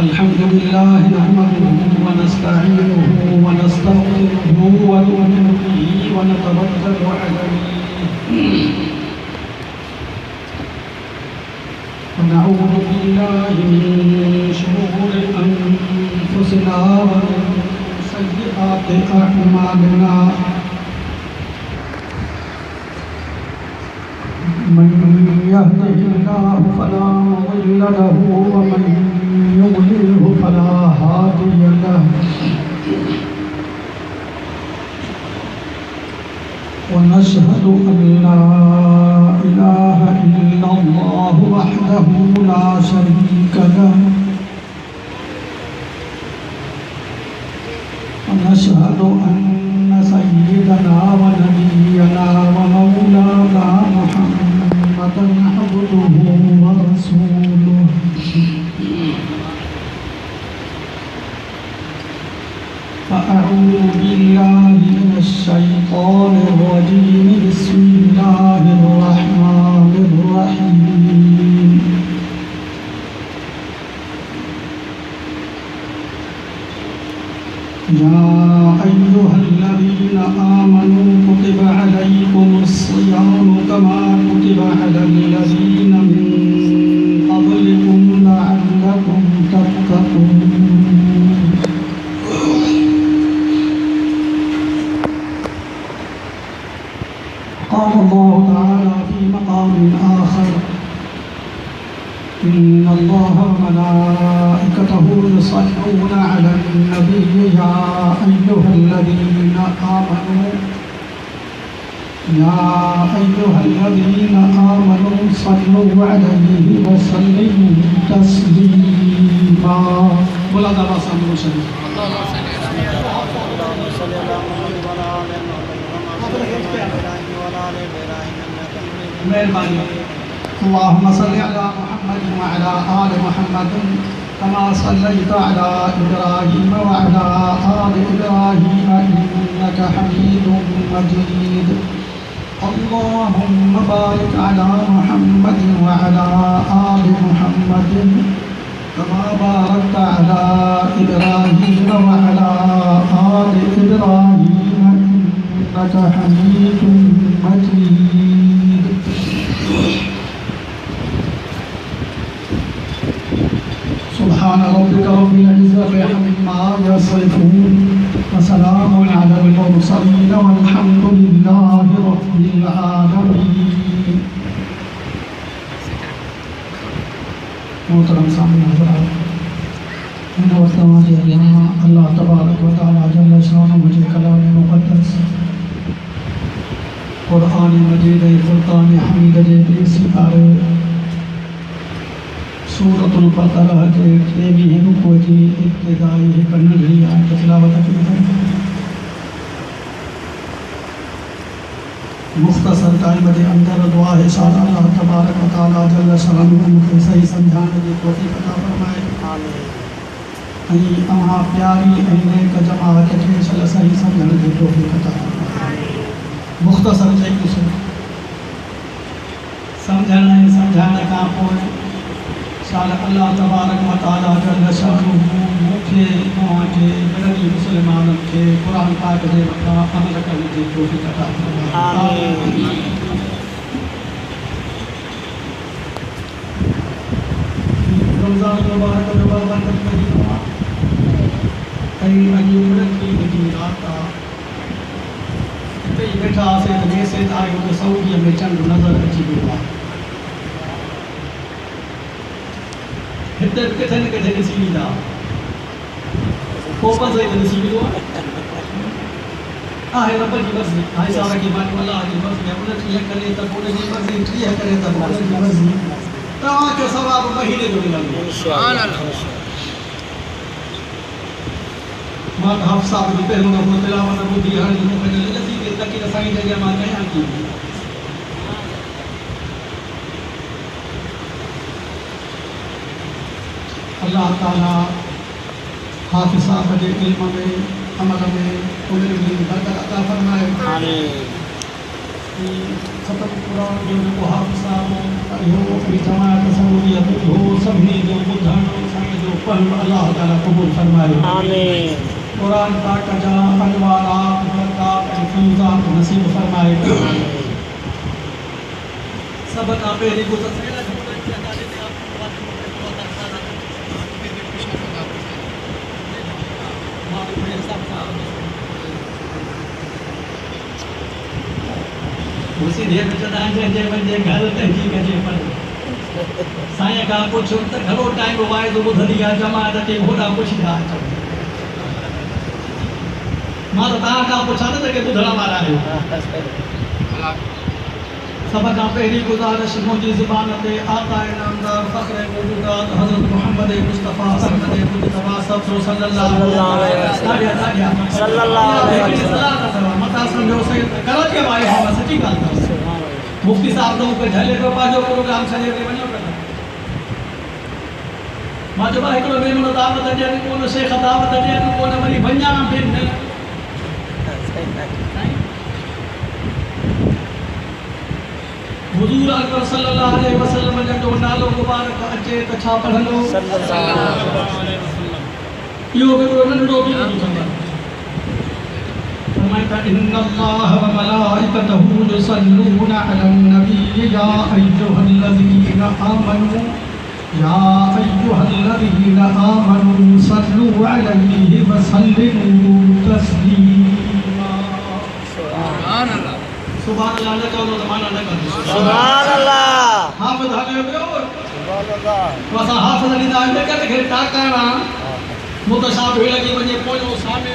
अल्हम्दुलिल्लाह नहमदुहु व नस्तईनुहु व नस्तगफिरुहु व नु'मिनु बिही व नतवक्कलु अलैहि व नऊज़ु बिल्लाहि मिन शुरूरि अनफुसिना व मिन सय्यिआति अअमालिना मन यहदिहिल्लाहु फला मुज़िल्ल लहु व मन युज़लिल्हु फला हादिय लहु व नशहदु अन ला इलाहा इल्लल्लाहु वहदहु ला शरीका लहु व नशहदु अन्न सय्यिदना व नबियना व मौलाना मुहम्मदन अब्दुहु व रसूलुहु फ़अऊज़ु बिल्लाहि मिनश शैतानिर रजीम बिस्मिल्लाहिर रहमानिर रहीम या अय्युहल्लज़ीना आमनू कुतिबा अलैकुमुस्सियामु कमा कुतिबा अलल्लज़ीना मिन क़ब्लिकुम लअल्लकुम तत्तक़ून قال الله تعالى في مقام آخر إن الله وملائكته يصلون على النبي يا أيها الذين آمنوا صلوا عليه وسلموا تسليما बोला दावा सामने शरीफ मेहरबानी अल्लाहुम्मा सल्लि अला मुहम्मद व अला आलि मुहम्मद कमा सल्लैता अला इब्राहीम व अला आलि इब्राहीम इन्नका हमीदुम मजीद अल्लाहुम्मा बारिक अला मुहम्मद व अला आलि मुहम्मद कमा बारकता अला इब्राहीम व अला आलि इब्राहीम इन्नका हमीदुम मजीद सुब्हान रब्बिका रब्बिल इज़्ज़ति अम्मा यसिफून व सलामुन अलल मुरसलीन वल्हम्दुलिल्लाहि रब्बिल आलमीन। मोहतरम सामने हज़रात, इन वक़्तों के यहाँ अल्लाह तबारक व तआला जल्ल शान मुझे कलाम मुक़द्दस कुरान मजीद फुरक़ान हमीद जे पेशी पारे सूरतुल बक़रा जे 23 रुको जी इब्तिदाई हिक नंढड़ी आयत तिलावत कई मुख़्तसर टाइम जे अंदर दुआ है शाह अल्लाह तबारक व तआला जल्ल शानुहु मूंखे सही सम्झाइण जी तौफ़ीक़ अता फ़रमाए। ऐं अव्हां प्यारी ऐं नेक जमात खे सही सम्झण जी तौफ़ीक़ अता फ़रमाए। मुख़्तसर चई ॾिसो सम्झण ऐं सम्झाइण खां पोइ शाह अल्लाह तबारक व तआला जल्ल शानुहु मूंखे तव्हांखे मिलंदी मुस्लमाननि खे क़ुरान पाक जे मथां अमल करण जी तौफ़ीक़ अता फ़रमाए। रमज़ान मुबारक जो बरकत महीनो आहे ऐं अॼु ईद जी राति आहे। हिते ई वेठा हुआसीं त मैसेज आयो त सऊदीअ में चंड नज़र अची वियो आहे। हिते किथे न किथे ॾिसी ईंदा पोइ बसि ॾिसी वियो आहे रब जी मर्ज़ी हाणे सार की बात अलाह जी मर्ज़ी आहे। उन टीह करे त पोइ उनजी मर्ज़ी, टीह करे त पोइ उनजी मर्ज़ी। तव्हांखे सवाबु महीने जो मिलंदो। मां त हफ़्सा जी पहिरियों दफ़ो तिलावत ॿुधी हाणे मूंखे लॻी वई तकी असांजी जॻह मां कयां की अल्लाह ताला हाफ़िज़ साहब जे इल्म में अमल में उन्हनि जी बरकत अता फ़रमाए। ख़तम क़ुरान जो जेको हाफ़िज़ साहब इहो जमात समूलियत हो सभिनी जो ॿुधणु असांजो पढ़ो अल्लाह ताला कबूल फरमाए। आमीन। कुरान पाक जा अनवारात बरक़ात ऐं फयूज़ात नसीब फरमाए। सब का पहिरीं गुज़र उसी देर चदा जे वञे घर तहक़ीक़ जे पर साईं खां पुछो त घणो टाइम वाइदो ॿुधंदी आहे जमात खे होॾा पुछंदा अचो। मां त तव्हां खां पुछां न त के ॿुधण वारा आहियो। सब खां पहिरीं गुज़ारिश मुंहिंजी ज़ुबान ते आका इनामदार फ़ख्र मौजूदात हज़रत मोहम्मद मुस्तफ़ा अहमद मुजतबा सल्लल्लाहु अलैहि वसल्लम मता सम्झो से कराची में आयो आहियां। सची ॻाल्हि अथव। मुफ्ती साहब तो मूंखे झले पियो पंहिंजो प्रोग्राम छॾे करे वञो पिया। मां चयो हिकिड़ो मेमूनो दावत ॾियनि कोन शेख दावत ॾियनि कोन वरी वञा बि न। हुजूर अकबर सल्लल्लाहु अलैहि वसल्लम जो नालो मुबारक अचे त छा पढ़ंदो सल्लल्लाहु अलैहि वसल्लम। इहो हिकिड़ो नंढो बि ॿुधंदा फरमाइता इन्नल्लाह व मलाइकतहू युसल्लूना अलन नबी या अय्युहल्लज़ीना आमनू सल्लू अलैहि व सल्लिमू तस्लीमा। सुभान अल्लाह। सुभान अल्लाह न कहो तो माना न करो। सुभान अल्लाह। हाफ़िज़ हले पियो। सुभान अल्लाह। तो असां हाफ़िज़ ॾींदा आहियूं त खे टाकाणा मुतशाबिह लॻी वञे पोयो सामे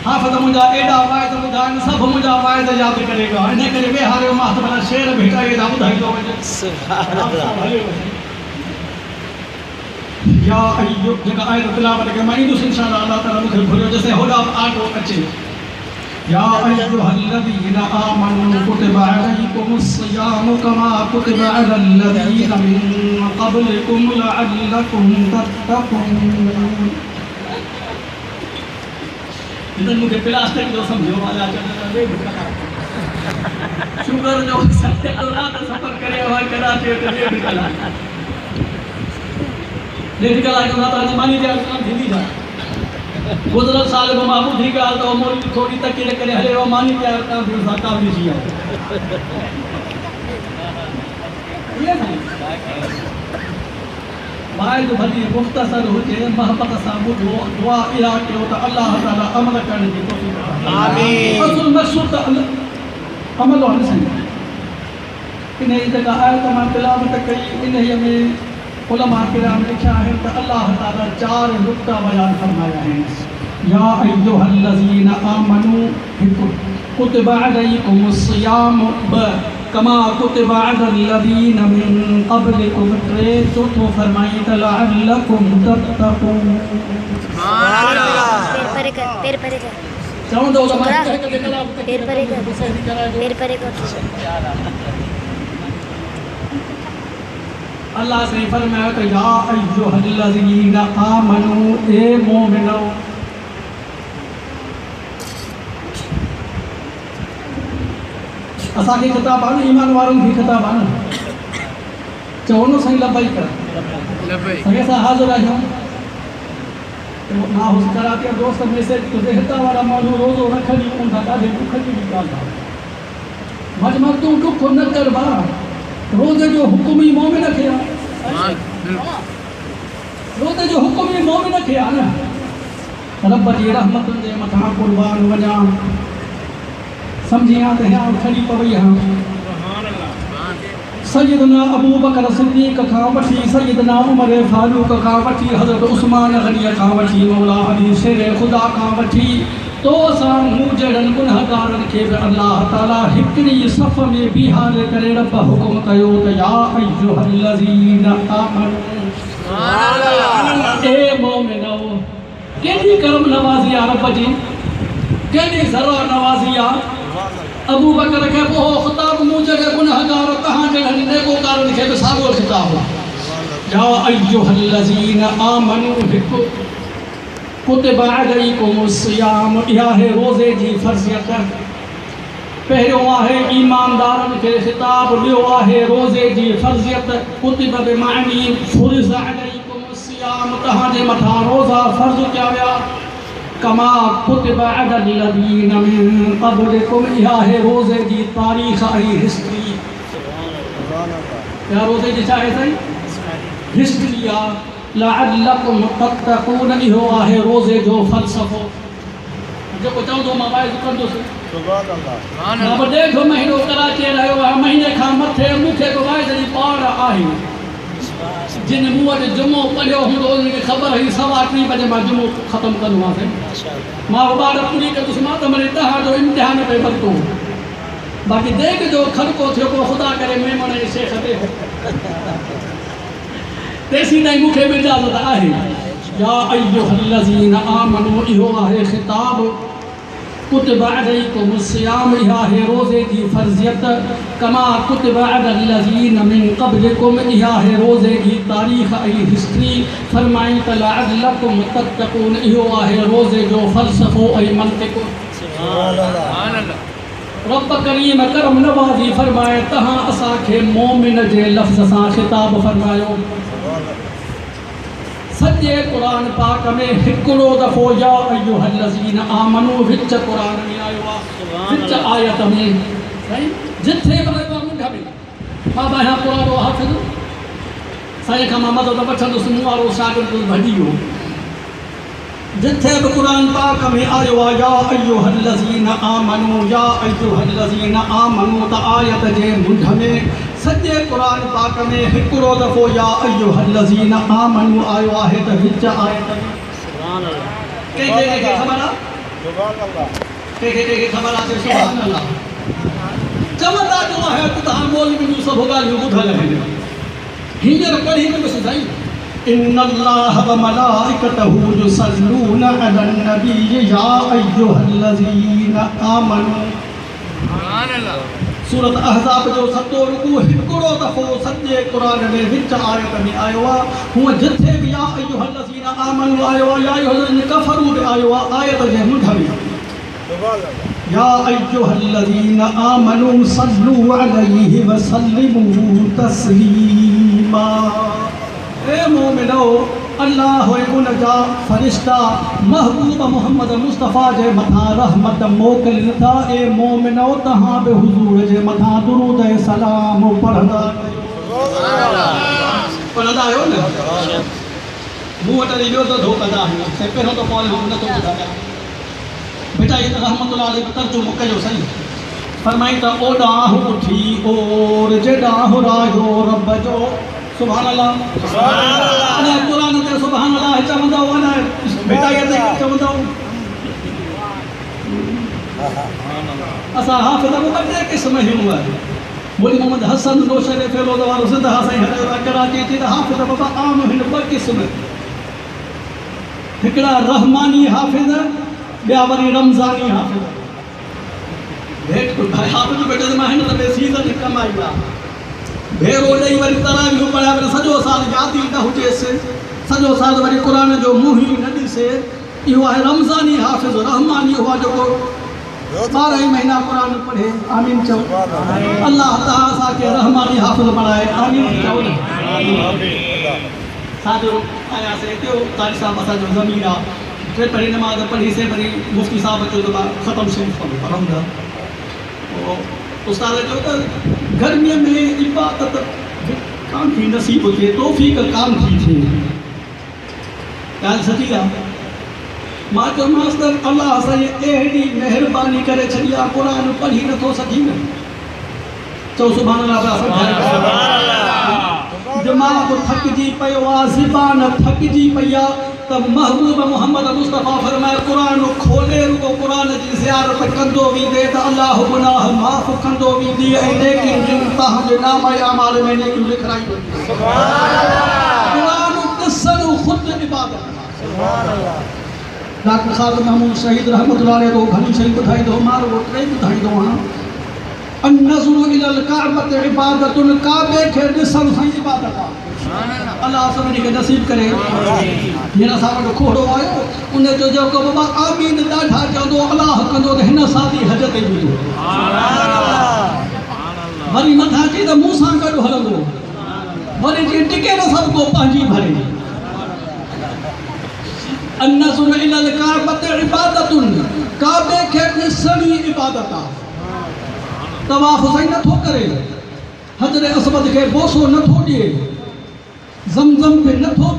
हाफ़िज़ मुंहिंजा एॾा वाइद ॿुधाइनि सभु मुंहिंजा वाइद यादि करे विया। इन करे वेहारियो मां त भला शेर भेटा एॾा ॿुधाईंदो वञे। सुभान अल्लाह। या अय्यो जेका आयत तिलावत के मां ईंदुसि इंशाअल्लाह। अल्लाह ताला मूंखे घुरियो जैसे होॾा आटो अचे। या अय्युहल्लज़ीना आमनू कुतिबा अलैकुमुस सियामु कमा कुतिबा अलल लज़ीना मिन क़ब्लिकुम लअल्लकुम तत्तक़ून। इधर मूंखे प्लास्टिक जो सम्झो वाला चवंदा शुगर जो सत्य रात सफ़र करे वई कराची ते ॾेढ कलाक माता मानी जा काम थींदी जा। गुज़िरियल साल में मां ॿुधी ॻाल्हि त मोली थोरी तकीर करे हले वियो मानी जा काम थी सां काम ॾिसी आहे। वाइद भली मुख़्तसर हुजे महबत सां ॿुधो दुआ इहा कयो त अल्लाह ताला अमल करण जी तौफ़ीक़ अता। आमीन। असुल मक़सूद त अमल आहे साईं। इन जी जेका आयत मां तिलावत कई इन में उलमा किराम लिखिया आहिनि त अल्लाह ताला 4 नुक़्ता बयान फरमाया आहिनि। या अय्युहल्लज़ीना आमनू कुतिबा अलैकुमुस सियामु कमा कुतिबा अलल लज़ीना मिन क़ब्लिकुम। 3 चौथो फरमाई त लअल्लकुम तत्तक़ून। सुभान अल्लाह। पैर परे कर चवंदो त मां पैर परे कर। अल्लाह से फरमाया तो या अय्युहल्लज़ीना आमनू ए मोमिनो। असा के खिताब आहे ईमान वारन की खिताब आहे चवो न सही लबैक लबैक असां हाज़िर आहियूं। मां उस कराती दोस्त मैसेज तुझे हितां वारा माण्हू रोज़ो रखंदी हूंदा ॾाढे दुख जी ॻाल्हि आहे। मजमत तूं दुख न कर बा रोज़ जो हुकुम ही मोमिन खे आहे। रोज़ जो हुकुम ही मोमिन खे आहे न। रब जी रहमतुनि जे मथां कुर्बान वञा सम्झिया त हियां खड़ी पवई हा। सैयदना अबू बकर सिद्दीक़ खां वठी सैयदना उमर फारूक खां वठी हज़रत उस्मान गनी खां वठी मौला अली शेर खुदा खां वठी तो असां मूं जहिड़नि गुनहगारनि खे बि अल्लाह ताला हिकिड़ी सफ़ में बीहारे करे रब हुकुम कयो त या अय्युहल्लज़ीना आमनू। ए मोमिनो केॾी करम नवाज़ी आहे रब जी केॾी ज़रा नवाज़ी आहे। अबू बकर खे पोइ ख़िताब मूं जहिड़े गुनहगार तव्हां जहिड़नि नेकोकारनि खे बि साॻियो ख़िताब या अय्युहल्लज़ीना आमनू। हिकु कुतिबा अलैकुमुस सियाम इहा है रोज़े जी फ़र्ज़ियत। पहिरियों आहे ईमानदारनि खे ख़िताब ॿियो आहे रोज़े जी फ़र्ज़ियत। कुतिबा बिमानी फ़ुरिज़ अलैकुमुस सियाम तहांजे मथां रोज़ा फ़र्ज़ कया विया कमा कुतिब अलल लज़ीना मिन क़ब्लिकुम इहा है रोज़े जी तारीख़ ऐं हिस्ट्री या रोज़े जी छा आहे साईं हिस्ट्री आहे लअल्लकुम तत्तक़ून इहो आहे रोज़े जो फ़लसफ़ो जेको चवंदो मां वाइज़ कंदुसि मां बि ॾेढ महीनो कराची रहियो आहे महीने खां मथे मूंखे बि वाइज़ जी पाड़ आहे जिन मूं वटि जुमो पढ़ियो हूंदो उनखे ख़बर हुई 3:15 बजे मां जुमो ख़तमु कंदो हुआसीं मां ॿार पूरी कंदुसि मां त वरी तव्हांजो इम्तिहान पे वरितो बाक़ी देख जो खड़को थियो को ख़ुदा करे मेमण जे शेख ते तेसीं ताईं मूंखे बि इजाज़त आहे या अय्युहल्लज़ीना आमनू इहो आहे ख़िताब कुतिब अलैकुम सियाम इहा है रोज़े जी फ़र्ज़ियत कमा कुतिब अलल लज़ीना मिन क़ब्लिकुम इहा है रोज़े जी तारीख़ ऐं हिस्ट्री फरमाई त लअल्लकुम तत्तक़ून इहो आहे रोज़े जो फ़लसफ़ो ऐं मंतिक़ रब करीम करम नवाज़ी फरमाए तहां असांखे मोमिन जे लफ़्ज़ सां ख़िताब फरमायो सॼे क़ुरान पाक में हिकिड़ो दफ़ो या अय्युहल्लज़ीना आमनू विच क़ुरान में आयो आहे विच आयत में साईं जिथे बि मुंड में मां ॿाहिरां क़ुरान जो हाफ़िज़ साईं खां मां मदद वठंदुसि मूं वारो शागिर्द भॼी वियो जिथे बि क़ुरान पाक में आयो आहे या अय्युहल्लज़ीना आमनू त आयत जे मुंड में सॼे क़ुरान पाक में हिकिड़ो दफ़ो या अय्युहल्लज़ीना आमनू आयो आहे त विच आयत में कंहिंखे ख़बर आहे कंहिंखे ख़बर आहे सुभान अल्लाह चवंदा जो आहे त तव्हां मौलवी जूं सभु ॻाल्हियूं ॿुधल आहिनि हींअर पढ़ी कंदुसि साईं इन्नल्लाह व मलाइकतहू युसल्लूना अलन नबी या अय्युहल्लज़ीना आमनू सूरत अहज़ाब जो 7 रुकू हिकिड़ो दफ़ो सॼे क़ुरान में विच आयत में आयो आहे हूअं जिथे बि या अय्युहल्लज़ीना आमनू आयो आहे या अय्युहल्लज़ीना कफ़रू बि आयो आहे आयत जे मुंड में या अय्युहल्लज़ीना आमनू सल्लू अलैहि व सल्लिमू तस्लीमा ए मोमिनो अल्लाह उन जा फ़रिश्ता महबूब मोहम्मद मुस्तफ़ा जे मथां रहमत मोकिलिन था ए मोमिनो तहां बि हुज़ूर जे मथां दुरूद ऐं सलाम पढ़ंदा आहियो न मूं वटि ॿियो त धोकंदा आहियूं पहिरियों त कॉल नथो ॿुधायां बेटा इहे रहमतुल्लाह अलैहि तर्जुमो कयो सही फरमाई त ओॾांहुं उथी ओर जे ॾांहुं रायो रब जो सुभान अल्लाह अने क़ुरान ते सुभान अल्लाह चवंदा अने बेटा ये चवंदा असां हाफ़िज़ में ॿ टे क़िस्म हुआ मोली मोहम्मद हसन रोशन फेलोद वारो ज़िंदा साईं कराची थी त हाफ़िज़ बाबा आम हिन 2 क़िस्म हिकिड़ा रहमानी हाफ़िज़ ॿिया वरी रमज़ानी हाफ़िज़ भेट हाफ़िज़ बेटे मां हिन दफ़े सीज़न कमाई आहे भेरो ॾेई वरी तरावियूं पढ़ाए वरी सॼो साल यादि ई न हुजेसि सॼो साल वरी क़ुरान जो मुंहुं ई न ॾिसे इहो आहे रमज़ानी हाफ़िज़ रहमानी हुआ जेको 12 महीना क़ुरान पढ़े आमीन चओ अल्लाह ताला असांखे रहमानी हाफ़िज़ बणाए आमीन चओ साजो आयासीं हिते कारी साहिबु असांजो ज़मीर आहे 3 पहिरीं नमाज़ पढ़ीसीं वरी मुफ़्ती साहिबु चयो त मां ख़तमु शरीफ़ पढ़ंदा उस्ताद चयो त गर्मीअ में इबादत कान थी नसीब थिए तौफ़ीक़ कान थी थिए ॻाल्हि सची आहे मां चयोमांसि त अलाह असांजी अहिड़ी महिरबानी करे छॾी आहे क़ुरान पढ़ी नथो सघी न चओ सुभाणे दिमाग़ थकिजी पियो आहे ज़बान थकिजी पई आहे त महबूब मोहम्मद मुस्तफ़ा फरमाए क़ुरान खोले रुगो क़ुरान जी ज़ियारत कंदो वेंदे त अल्लाह गुनाह माफ़ कंदो वेंदी ऐं नेकियूं जिन तव्हांजे नाम अमाल में नेकियूं लिखाई वेंदियूं सुभान अल्लाह क़ुरान ॾिसणु ख़ुदि इबादत सुभान अल्लाह डॉक्टर ख़ालिद महमूद शहीद रहमतुल्लाह अलैह को घणी शयूं ॿुधाईंदो मां वो 3 ॿुधाईंदो आहियां अन्नज़ुरु इलल काबत इबादतुन काबे खे ॾिसण सां इबादत आहे अल्लाह सभिनी खे नसीब करे हींअर असां वटि खोड़ो आयो उन जो जेको बाबा आमीन ॾाढा चवंदो अलाह कंदो त हिन साल हज ते ॿुधो वरी मथां चई त मूं सां गॾु हलंदो वरी जीअं टिके न सभु को पंहिंजी भरे अन्नज़ुर इलल काबत इबादतुन, काबे खे ॾिसणी इबादत आहे। तवाफ़ साईं नथो करे, हजर असवद खे बोसो नथो ॾिए, ज़मज़म पे नथो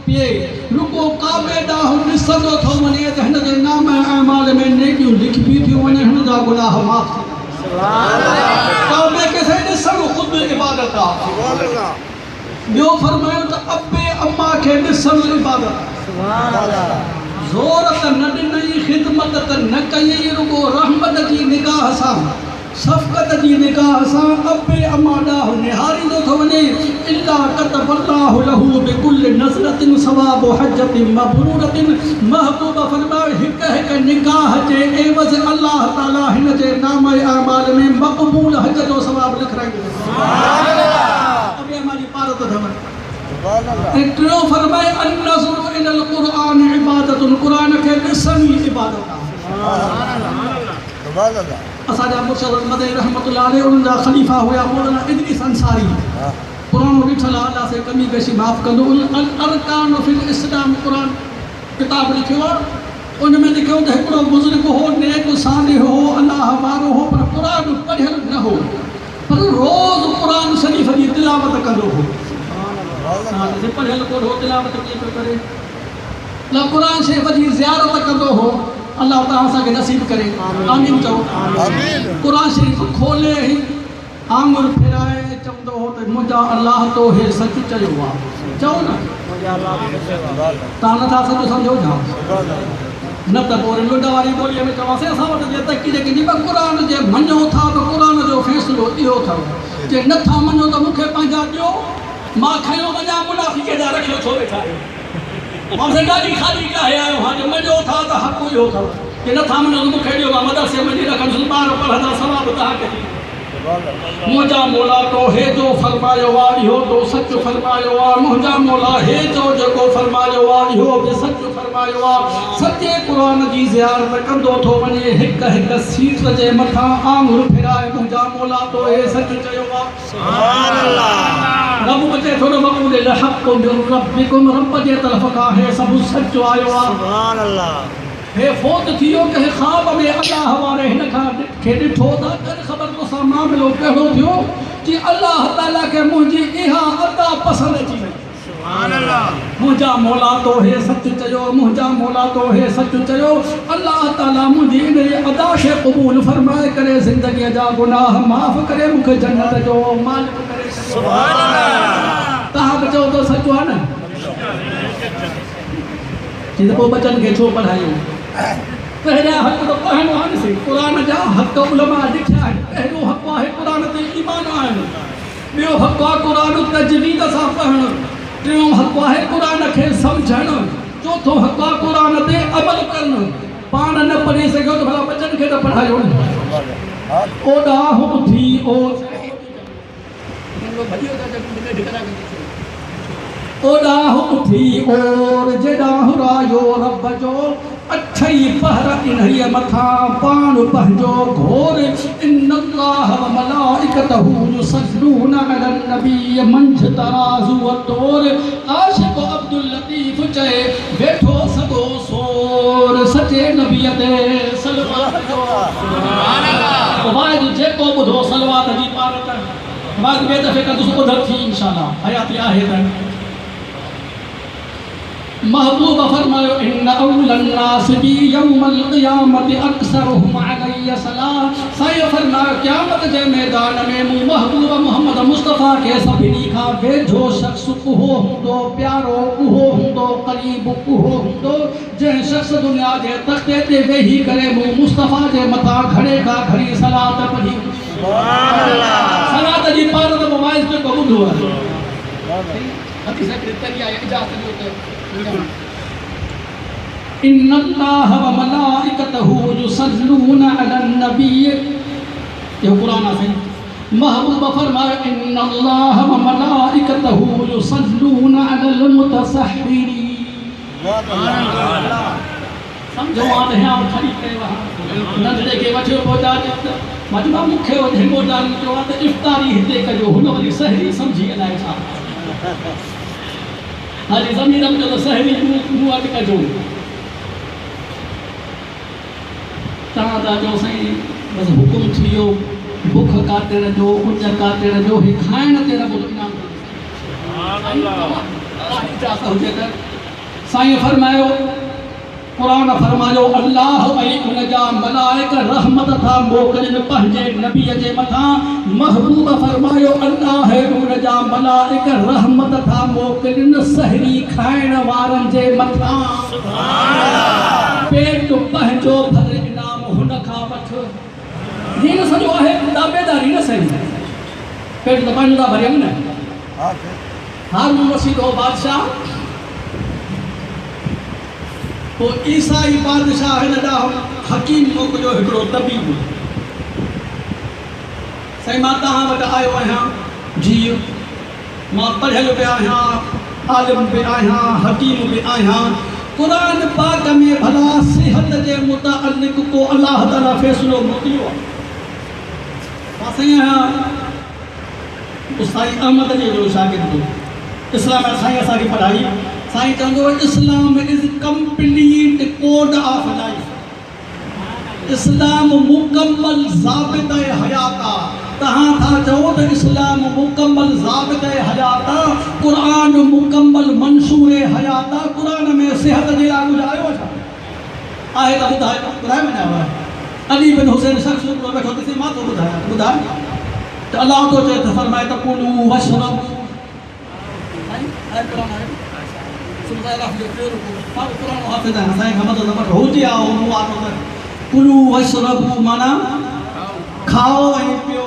पिए, रुको काबे ॾांहुं ॾिसंदो थो वञे त हिन जे नाम अमाल में नेकियूं लिखी थियूं वञनि, हिन जा गुनाह माफ़ थी वेंदा। काबे खे साईं ॾिसणु ख़ुदि इबादत आहे। ॿियो फरमायो त अबे अम्मा खे ॾिसणु इबादत आहे। ज़ोर त न ॾिनई, ख़िदमत त न कई, रुगो रहमत जी निगाह सां, शफ़क़त जी निगाह सां अबे अम्मा ॾांहुं निहारींदो थो वञे। इल्ला कतबल्लाहु लहू बिकुल्लि नज़रतिन सवाबु हज्जतिन मबरूरतिन। महबूब फरमायो हिकु हिकु निगाह जे एवज़ अल्लाह ताला हिन जे नाम अमाल में मक़बूल हज जो सवाब लिखाईंदो। अबे अम्मा जी पारत अथव। ऐं टियों फरमाए अन्नज़ुर इलल क़ुरआन इबादतुन, क़ुरान खे ॾिसणी इबादत आहे। असांजा मुर्शद मदनी रहमतुल्लाह अलैह उन्हनि जा ख़लीफ़ा हुआ मौलाना इदरीस अंसारी। क़ुरान ॾिठल आहे, अल्लाह से कमी बेशी माफ़ कंदो। अल अरकान फिल इस्लाम क़ुरान किताब लिखियो आहे। उन में लिखियो त हिकिड़ो बुज़ुर्ग हो, नेक सालिह हो, अल्लाह वारो हो, पर क़ुरान पढ़ियल न हो, पर रोज़ क़ुरान शरीफ़ जी तिलावत कंदो हो। पढ़ियल कोन हो, तिलावत कीअं पियो करे? क़ुरान शरीफ़ जी ज़ियारत कंदो हो। अल्लाह ताला असांखे नसीब करे, आमीन चओ। क़ुरान शरीफ़ खोले ही आंगुर फिराए चवंदो हो त मुंहिंजा अल्लाह तो हे सच चयो आहे। चओ न, तव्हां नथा सच सम्झो छा? न त पोइ वरी लुड वारी ॿोलीअ में चवांसीं असां वटि जे तकी जेकी जी क़ुरान जे मञो था त क़ुरान जो फ़ैसिलो इहो अथव। जे नथा मञो त मूंखे पंहिंजा ॾियो, मां खयो वञा, मुनाफ़िक़ जा रखियो छो वेठा आहियो? मां गाॾी खाली काहे आयो हां? जे मञो था त हक़ इहो अथव, जे नथा मञो त मूंखे ॾियो, मां मदरसे में रखंदुसि, ॿार पढ़ंदा, सवाब तव्हांखे। मुंहिंजा मौला तो हे जो फरमायो आहे इहो तो सच फरमायो आहे। मुंहिंजा मौला हे जो जेको फरमायो आहे इहो बि सच फरमायो आहे। सचे क़ुरान जी ज़ियारत कंदो थो वञे, हिकु हिकु सीट जे मथां आंगुर फिराए, मुंहिंजा मौला तो हे सच चयो आहे। सुभान अल्लाह। रब बचे थो न मक़बूल हक़ रब्बिकुम, रब जे तरफ़ खां हे सभु सच आयो आहे। सुभान अल्लाह। हे फोत थियो कंहिं ख़्वाब में अल्लाह वारे हिन खां खे ॾिठो त कर ख़बर तोसां मामिलो कहिड़ो थियो कि अल्लाह ताला खे मुंहिंजी इहा अदा पसंदि अची वई। सुभान अल्लाह। मुंहिंजा मौला तो हे सच चयो, मुंहिंजा मौला तो हे सच चयो। अल्लाह ताला मुंहिंजी इन अदा खे क़बूल फरमाए करे ज़िंदगीअ जा गुनाह माफ़ करे मूंखे जन्नत जो मालिक करे। सुभान अल्लाह। तव्हां बि चओ त सच आहे न? चई त पोइ बचनि खे छो पढ़ायो? पहिरियां हक़ त पढ़णो आहे न। क़ुरान जा हक़ उलमा लिखिया आहिनि। पहिरियों हक़ आहे क़ुरान ते ईमान आणणु, ॿियो हक़ आहे क़ुरान तजवीद सां पढ़णु, टियों हक़ आहे क़ुरान खे सम्झणु, चौथों हक़ आहे क़ुरान ते अमल करणु। पाण न पढ़ी सघियो त भला बचनि खे त पढ़ायो न। ओॾा उथी ओॾा उथी और जेॾा हुरायो रब जो, अठई पहर इन्हीअ मथां पाण पंहिंजो घोर। इन्नल्लाह व मलाइकतहू युसल्लूना अलन नबी, मंझ तराज़ू तोर। आशिक़ अब्दुल लतीफ़ चए वेठो सॻो सोर, सचे नबीअ ते सलवात जो। सुभान अल्लाह। वाहिद जेको ॿुधो सलवात जी पारत, वाहिद ॿिए दफ़े कंदुसि ॿुधर थी इंशाअल्लाह, हयाती आहे त। महबूब फरमायो इन्न अव्वलन नास बी यौमल क़ियामत अक्सरुहुम अलैहि सलाम। साईं फरमायो क़यामत जे मैदान में मूं महबूब मोहम्मद मुस्तफ़ा के सभिनी खां वेझो शख़्स उहो हूंदो, प्यारो उहो हूंदो, क़रीब उहो हूंदो जंहिं शख़्स दुनिया जे तख़्ते ते वेही करे मूं मुस्तफ़ा जे मथां घणे खां घणी सलात पढ़ी। सुभान अल्लाह। सलात जी पारत मोबाइल ते को ॿुधो आहे। हदीस हिकिड़ी तरी आहे, इजाज़त ॾियो त इन्नल्लाह व मलाइकतहू युसल्लूना अलन नबी। ये कुरान है। महबूब फरमाए इन्नल्लाह व मलाइकतहू युसल्लूना अलल मुतसहहिरीन। समझो आ है आप खड़ी करे वहां नंढड़े के वठो पहुंचा मजमा मुखे वधे मोटा जो त इफ्तारी हिते कजो, हुन वरी सहरी समझी अलाए छा। हाली ज़मीन में जो सहरी मुंह अट कजो तव्हां था जो साईं बस हुकुम थियो भुख काटण जो उज काटण जो ही खाइण ते रब जो इनाम हुजे त साईं फरमायो कुरान फरमायो अल्लाह ऐं उन जा मलाइका रहमत था मोकिलनि पंहिंजे नबीअ जे मथां महबूब फरमायो अल्लाह ऐं उन जा मलाइका रहमत था मोकिलनि सहरी खाइण वारनि जे मथां पेट पंहिंजो भर इनाम हुन खां वठ जी न सॼो आहे दाबेदारी न सही पेट त पंहिंजो था भरियनि न हारून रशीद हो बादशाह वो ईसाई बादशाह हिन ॾांहुं हकीम मोकिलियो हिकिड़ो तबीब साईं मां तव्हां वटि आयो आहियां जी मां पढ़ियल बि आहियां आलिम बि आहियां हकीम बि आहियां क़ुरान पाक में भला सिहत जे मुतालिक़ को अल्लाह ताला फ़ैसिलो मोकिलियो आहे मां साईं आहियां साईं अहमद जी जो शागिर्द इस्लाम साईं असांखे पढ़ाई साईं चवंदो Islam is complete code of life Islam मुकम्मल ज़ाबित हयात आहे तव्हां था चओ त इस्लाम मुकम्मल ज़ाबित हयात आहे क़ुरान मुकम्मल मंशूर हयात आहे क़ुरान में सिहत जे लाइ कुझु आयो छा आहे त ॿुधाए न आयो अली बिन हुसैन शख़्स हिकिड़ो वेठो ॾिसी मां थो ॿुधाए त अलाह थो चए त फरमाए त कुलू वशरबू कुलू वशरबू माना खाओ ऐं पियो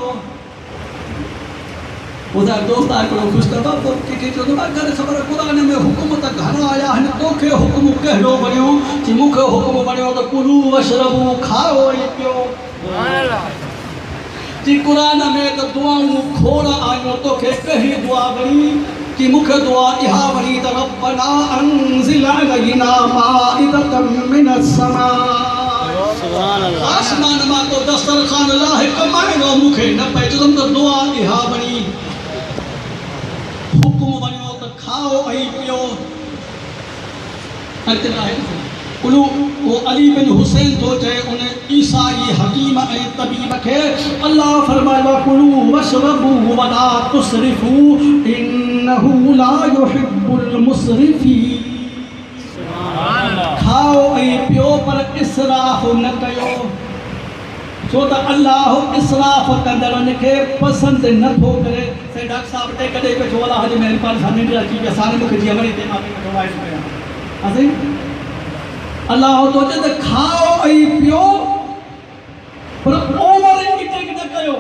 ॿुधाए दोस्त आहे हिकिड़ो ख़ुशि कंदो पोइ कंहिंखे चवंदो आहे करे ख़बर क़ुरान में हुकुम त घणा आया आहिनि तोखे हुकुम कहिड़ो वणियो चई मूंखे हुकुम वणियो त कुलू वशरबू खाओ ऐं पियो जी क़ुरान में त दुआऊं खोड़ आहियूं तोखे कहिड़ी दुआ वणी कि मूंखे दुआ इहा वणी त रब्बना अंज़िल अलैना माइदतम मिनस समा आसमान मां को दस्तरखान लाहे कमाइणो मूंखे न पए चवंदुमि त दुआ इहा वणी हुकुम वणियो त खाओ ऐं पियो कुलू वो अली बिन हुसैन तो चए उन ईसाई हकीम ऐं तबीब खे अल्लाह फरमायो कुलू वशरबू वला तुसरिफू इन्नहु ला युहिब्बुल मुसरिफीन खाओ ऐं पियो पर इसराफ न कयो छो त अल्लाह इसराफ कंदड़नि खे पसंदि नथो करे साईं डॉक्टर साहिब टे कॾहिं वेठो अलाह जी महिरबानी सां निंड अची वई असां मूंखे जीअं वरी ते मां वेठो वाइस कयां असीं अल्लाह तो चए त खाओ ऐं पियो पर ओवर ईटिंग न कयो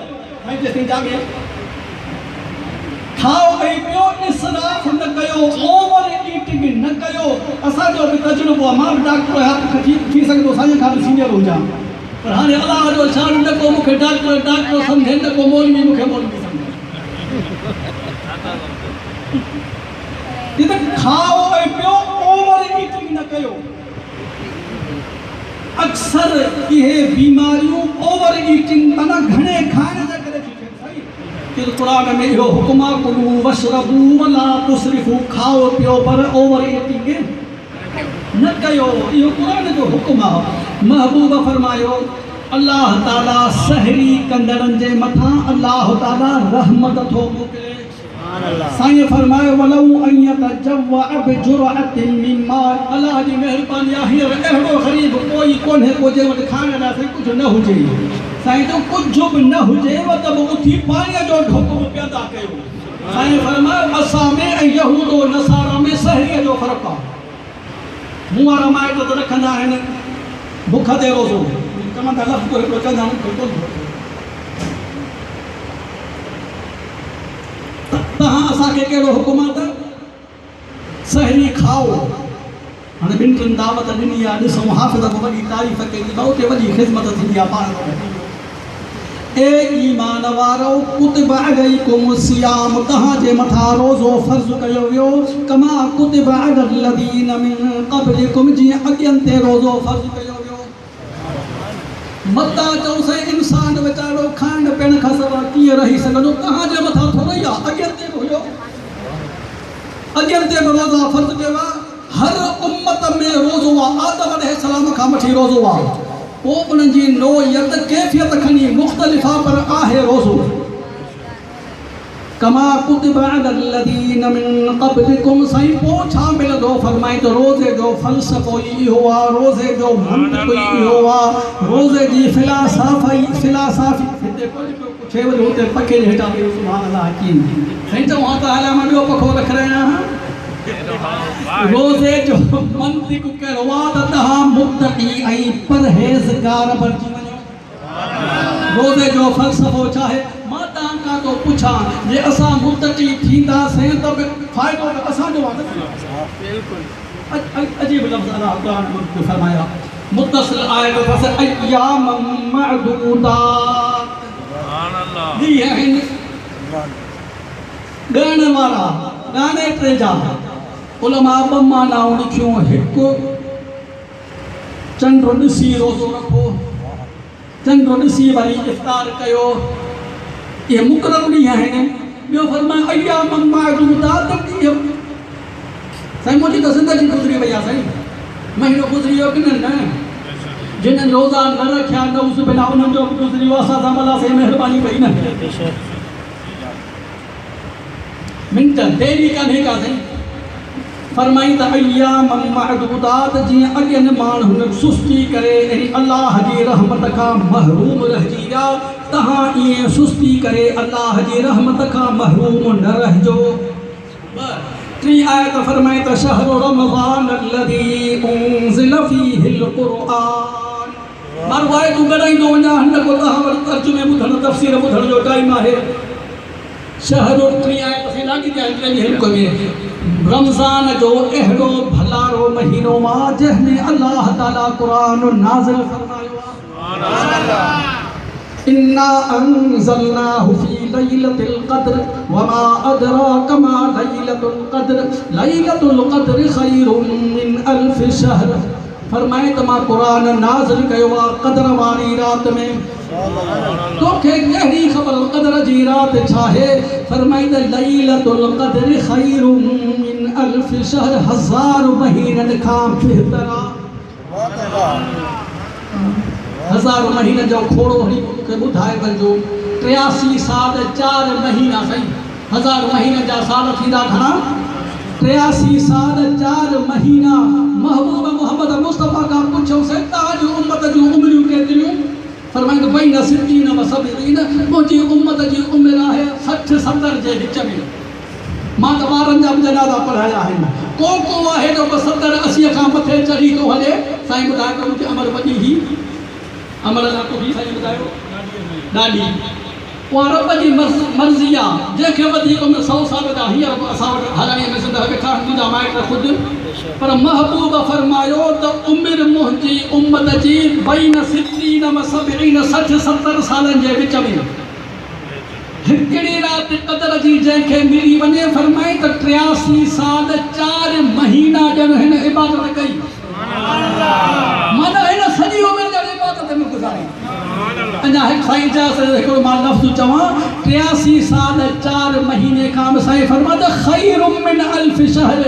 भाई जेसीं जागे खाओ ऐं पियो इसराफ न कयो ओवर ईटिंग न कयो असांजो बि तजुर्बो आहे मां बि डॉक्टर आहियां थी सघंदो साईं खां बि सीनियर हुजां पर हाणे अलाह जो शान न को मूंखे डॉक्टर सम्झे न को मौलवी मूंखे मौलवी सम्झे त खाओ ऐं पियो ओवर ईटिंग न कयो अक्सर इहे बीमारियूं ओवर ईटिंग माना घणे खाइण जे करे थी थियनि साईं कि क़ुरान में इहो हुकुम आहे कुलू वशरबू वला तुसरिफू खाओ पियो पर ओवर ईटिंग न कयो इहो क़ुरान जो हुकुम आहे महबूब फरमायो अल्लाह ताला सहरी कंदड़नि जे मथां अल्लाह ताला रहमत थो मोकिले साईं फरमायो वलऊ अयत जवा बिजुरअतिन मिमा अल्लाह जी महिरबानी आहे हींअर अहिड़ो ग़रीब कोई कोन्हे को जे वटि खाइण लाइ कुझु न हुजे साईं जो कुझु बि न हुजेव त बि उथी पाणीअ जो ढुक बि पैदा कयो साईं फरमायो असां में ऐं यहूदो नसारा में सहरीअ जो फ़र्क़ु आहे मूं वारा माइट त रखंदा आहिनि बुख ते रोज़ो चवंदा लफ़्ज़ हिकिड़ो चवंदा आहिनि तव्हां असांखे कहिड़ो हुकुम आहे त सहरी खाओ हाणे ॿिनि टिनि दावत ॾिनी आहे ॾिसूं हाफ़िज़ को वॾी तारीफ़ कई त उते वॾी ख़िदमत थींदी आहे पाण ए ईमान वारो कुतिब अलैकुम सियाम तव्हांजे मथां रोज़ो फ़र्ज़ु कयो वियो कमा कुतिब अलल लज़ीन मिन क़ब्लिकुम जीअं अॻियनि ते रोज़ो फ़र्ज़ु कयो वियो मता चऊं साईं इंसान वीचारो खाइण पीअण खां सवाइ कीअं रही सघंदो तव्हांजे मथां थोरो ई आहे अॻियनि ते बि हुयो अॻियां ते बि रोज़ा फ़र्ज़ कयो आहे हर उम्मत में रोज़ो आहे आदम अलैहिस्सलाम खां वठी रोज़ो आहे पोइ उन्हनि जी नोयत कैफ़ियत खणी मुख़्तलिफ़ आहे पर आहे रोज़ो कमा कुतिबा अलल्लज़ीन मिन क़ब्लिकुम साईं पोइ छा मिलंदो फरमाई त रोज़े जो फ़लसफ़ो इहो आहे रोज़े जो मंतिक़ इहो आहे रोज़े जी फ़िलासफ़ी हिते कोई पुछे वरी हुते पखे जे हेठां बि सुभाणे अलाह हकीम साईं चऊं त हलिया मां ॿियो पखो रख रहिया आहियां रोज़े जो मंतिक़ कहिड़ो आहे त तव्हां मुत्तक़ी ऐं परहेज़गार बणिजी वञो रोज़े जो फ़लसफ़ो छा आहे मां तव्हां खां थो पुछां जे असां मुत्तक़ी थींदासीं त फ़ाइदो त असांजो आहे बिल्कुलु अजीब लफ़्ज़ अलाह ताला ने फरमाया मुत्तसिल आहे त बस अय्याम मअदूदात सुभान अल्लाह दी आहिनि ॻणण वारा ॻाने टे जा उलमा ॿ मानाऊं लिखियूं हिकु चंड ॾिसी रोज़ो रखो चंड ॾिसी वरी इफ़्तार कयो ये मुकरम ॾींहं आहिनि ॿियो फरमाए अय्याम मअदूदात ॾींहं साईं मुंहिंजी त ज़िंदगी गुज़री वई आहे साईं महीनो गुज़री वियो की न जिन्हनि रोज़ा न रखिया नऊज़ बिल्ला उन्हनि जो बि गुज़री वियो असां सां भला साईं महिरबानी कई न मिंट देरी कान्हे का साईं फरमाई त अय्याम मअदूदात जीअं अॻियनि माण्हुनि सुस्ती करे ऐं अलाह जी रहमत खां महरूम रहिजी विया तहां ईअं सुस्ती करे अल्लाह जी रहमत खां महरूम न रहिजो टी आयत फरमाए त शहरु रमज़ान अल्लज़ी उनज़िल फ़ीहिल क़ुरआन मां वाए तूं ॻणाईंदो वञा हिन को तव्हां वटि तर्जुमे ॿुधण तफ़सीर ॿुधण जो टाइम आहे शहरु टी आयत से लाॻी जाए हिक में रमज़ान जो अहिड़ो भलारो महीनो आहे जंहिंमें अल्लाह ताला क़ुरान नाज़िल फरमायो आहे सुभान अल्लाह इन्ना अंज़लनाहु फ़ी लैलतिल क़द्र वमा अदराक मा लैलतुल क़द्र खैरुम मिन अल्फ़ शहर फरमाए त मां क़ुरान नाज़िल कयो आहे क़द्र वारी रात में तोखे कहिड़ी ख़बर क़द्र जी रात छा आहे फरमाए त लैलतुल क़द्र खैरुम मिन अल्फ़ शहर हज़ार महीननि खां बहितर आहे हज़ार महीने जो खोड़ो हणी मूंखे ॿुधाए वञिजो 83 साल 4 महीना साईं हज़ार महीने जा साल थींदा घणा 83 साल 4 महीना महबूब मोहम्मद मुस्तफ़ा खां पुछियोसीं तव्हांजी उम्मत जूं उमिरियूं केतिरियूं फरमाईंदो बई न सिद्दीन व सबरीन मुंहिंजी उम्मत जी उमिरि आहे 60-70 जे विच में मां त ॿारनि जा बि जनाज़ा पढ़ाया आहिनि को आहे जो 70-80 खां मथे चढ़ी थो हले साईं ॿुधाए त मुंहिंजी अमर वॾी ही अमर लाइ को बि साईं ॿुधायो ॾाढी उहा रब जी मर्ज़ी आहे जंहिंखे वधीक उमिरि 100 साल जा हींअर असां वटि हलाईअ में सिंध वेठा मुंहिंजा माइट ख़ुदि पर महबूब फरमायो त उमिरि मुंहिंजी उम्मत जी बैन सिद्दीन व सबरीन 60-70 सालनि जे विच में हिकिड़ी राति क़द्र जी जंहिंखे मिली वञे फरमाए त 83 साल 4 महीना ॼण हिन इबादत कई माना हिन सॼी उमिरि ॼण इबादत में गुज़ारी अञा हिकु साईं इजाज़त हिकिड़ो मां लफ़्ज़ चवां 83 साल 4 महीने खां बि साईं फरमाए त खैरुम मिन अल्फ़ शहर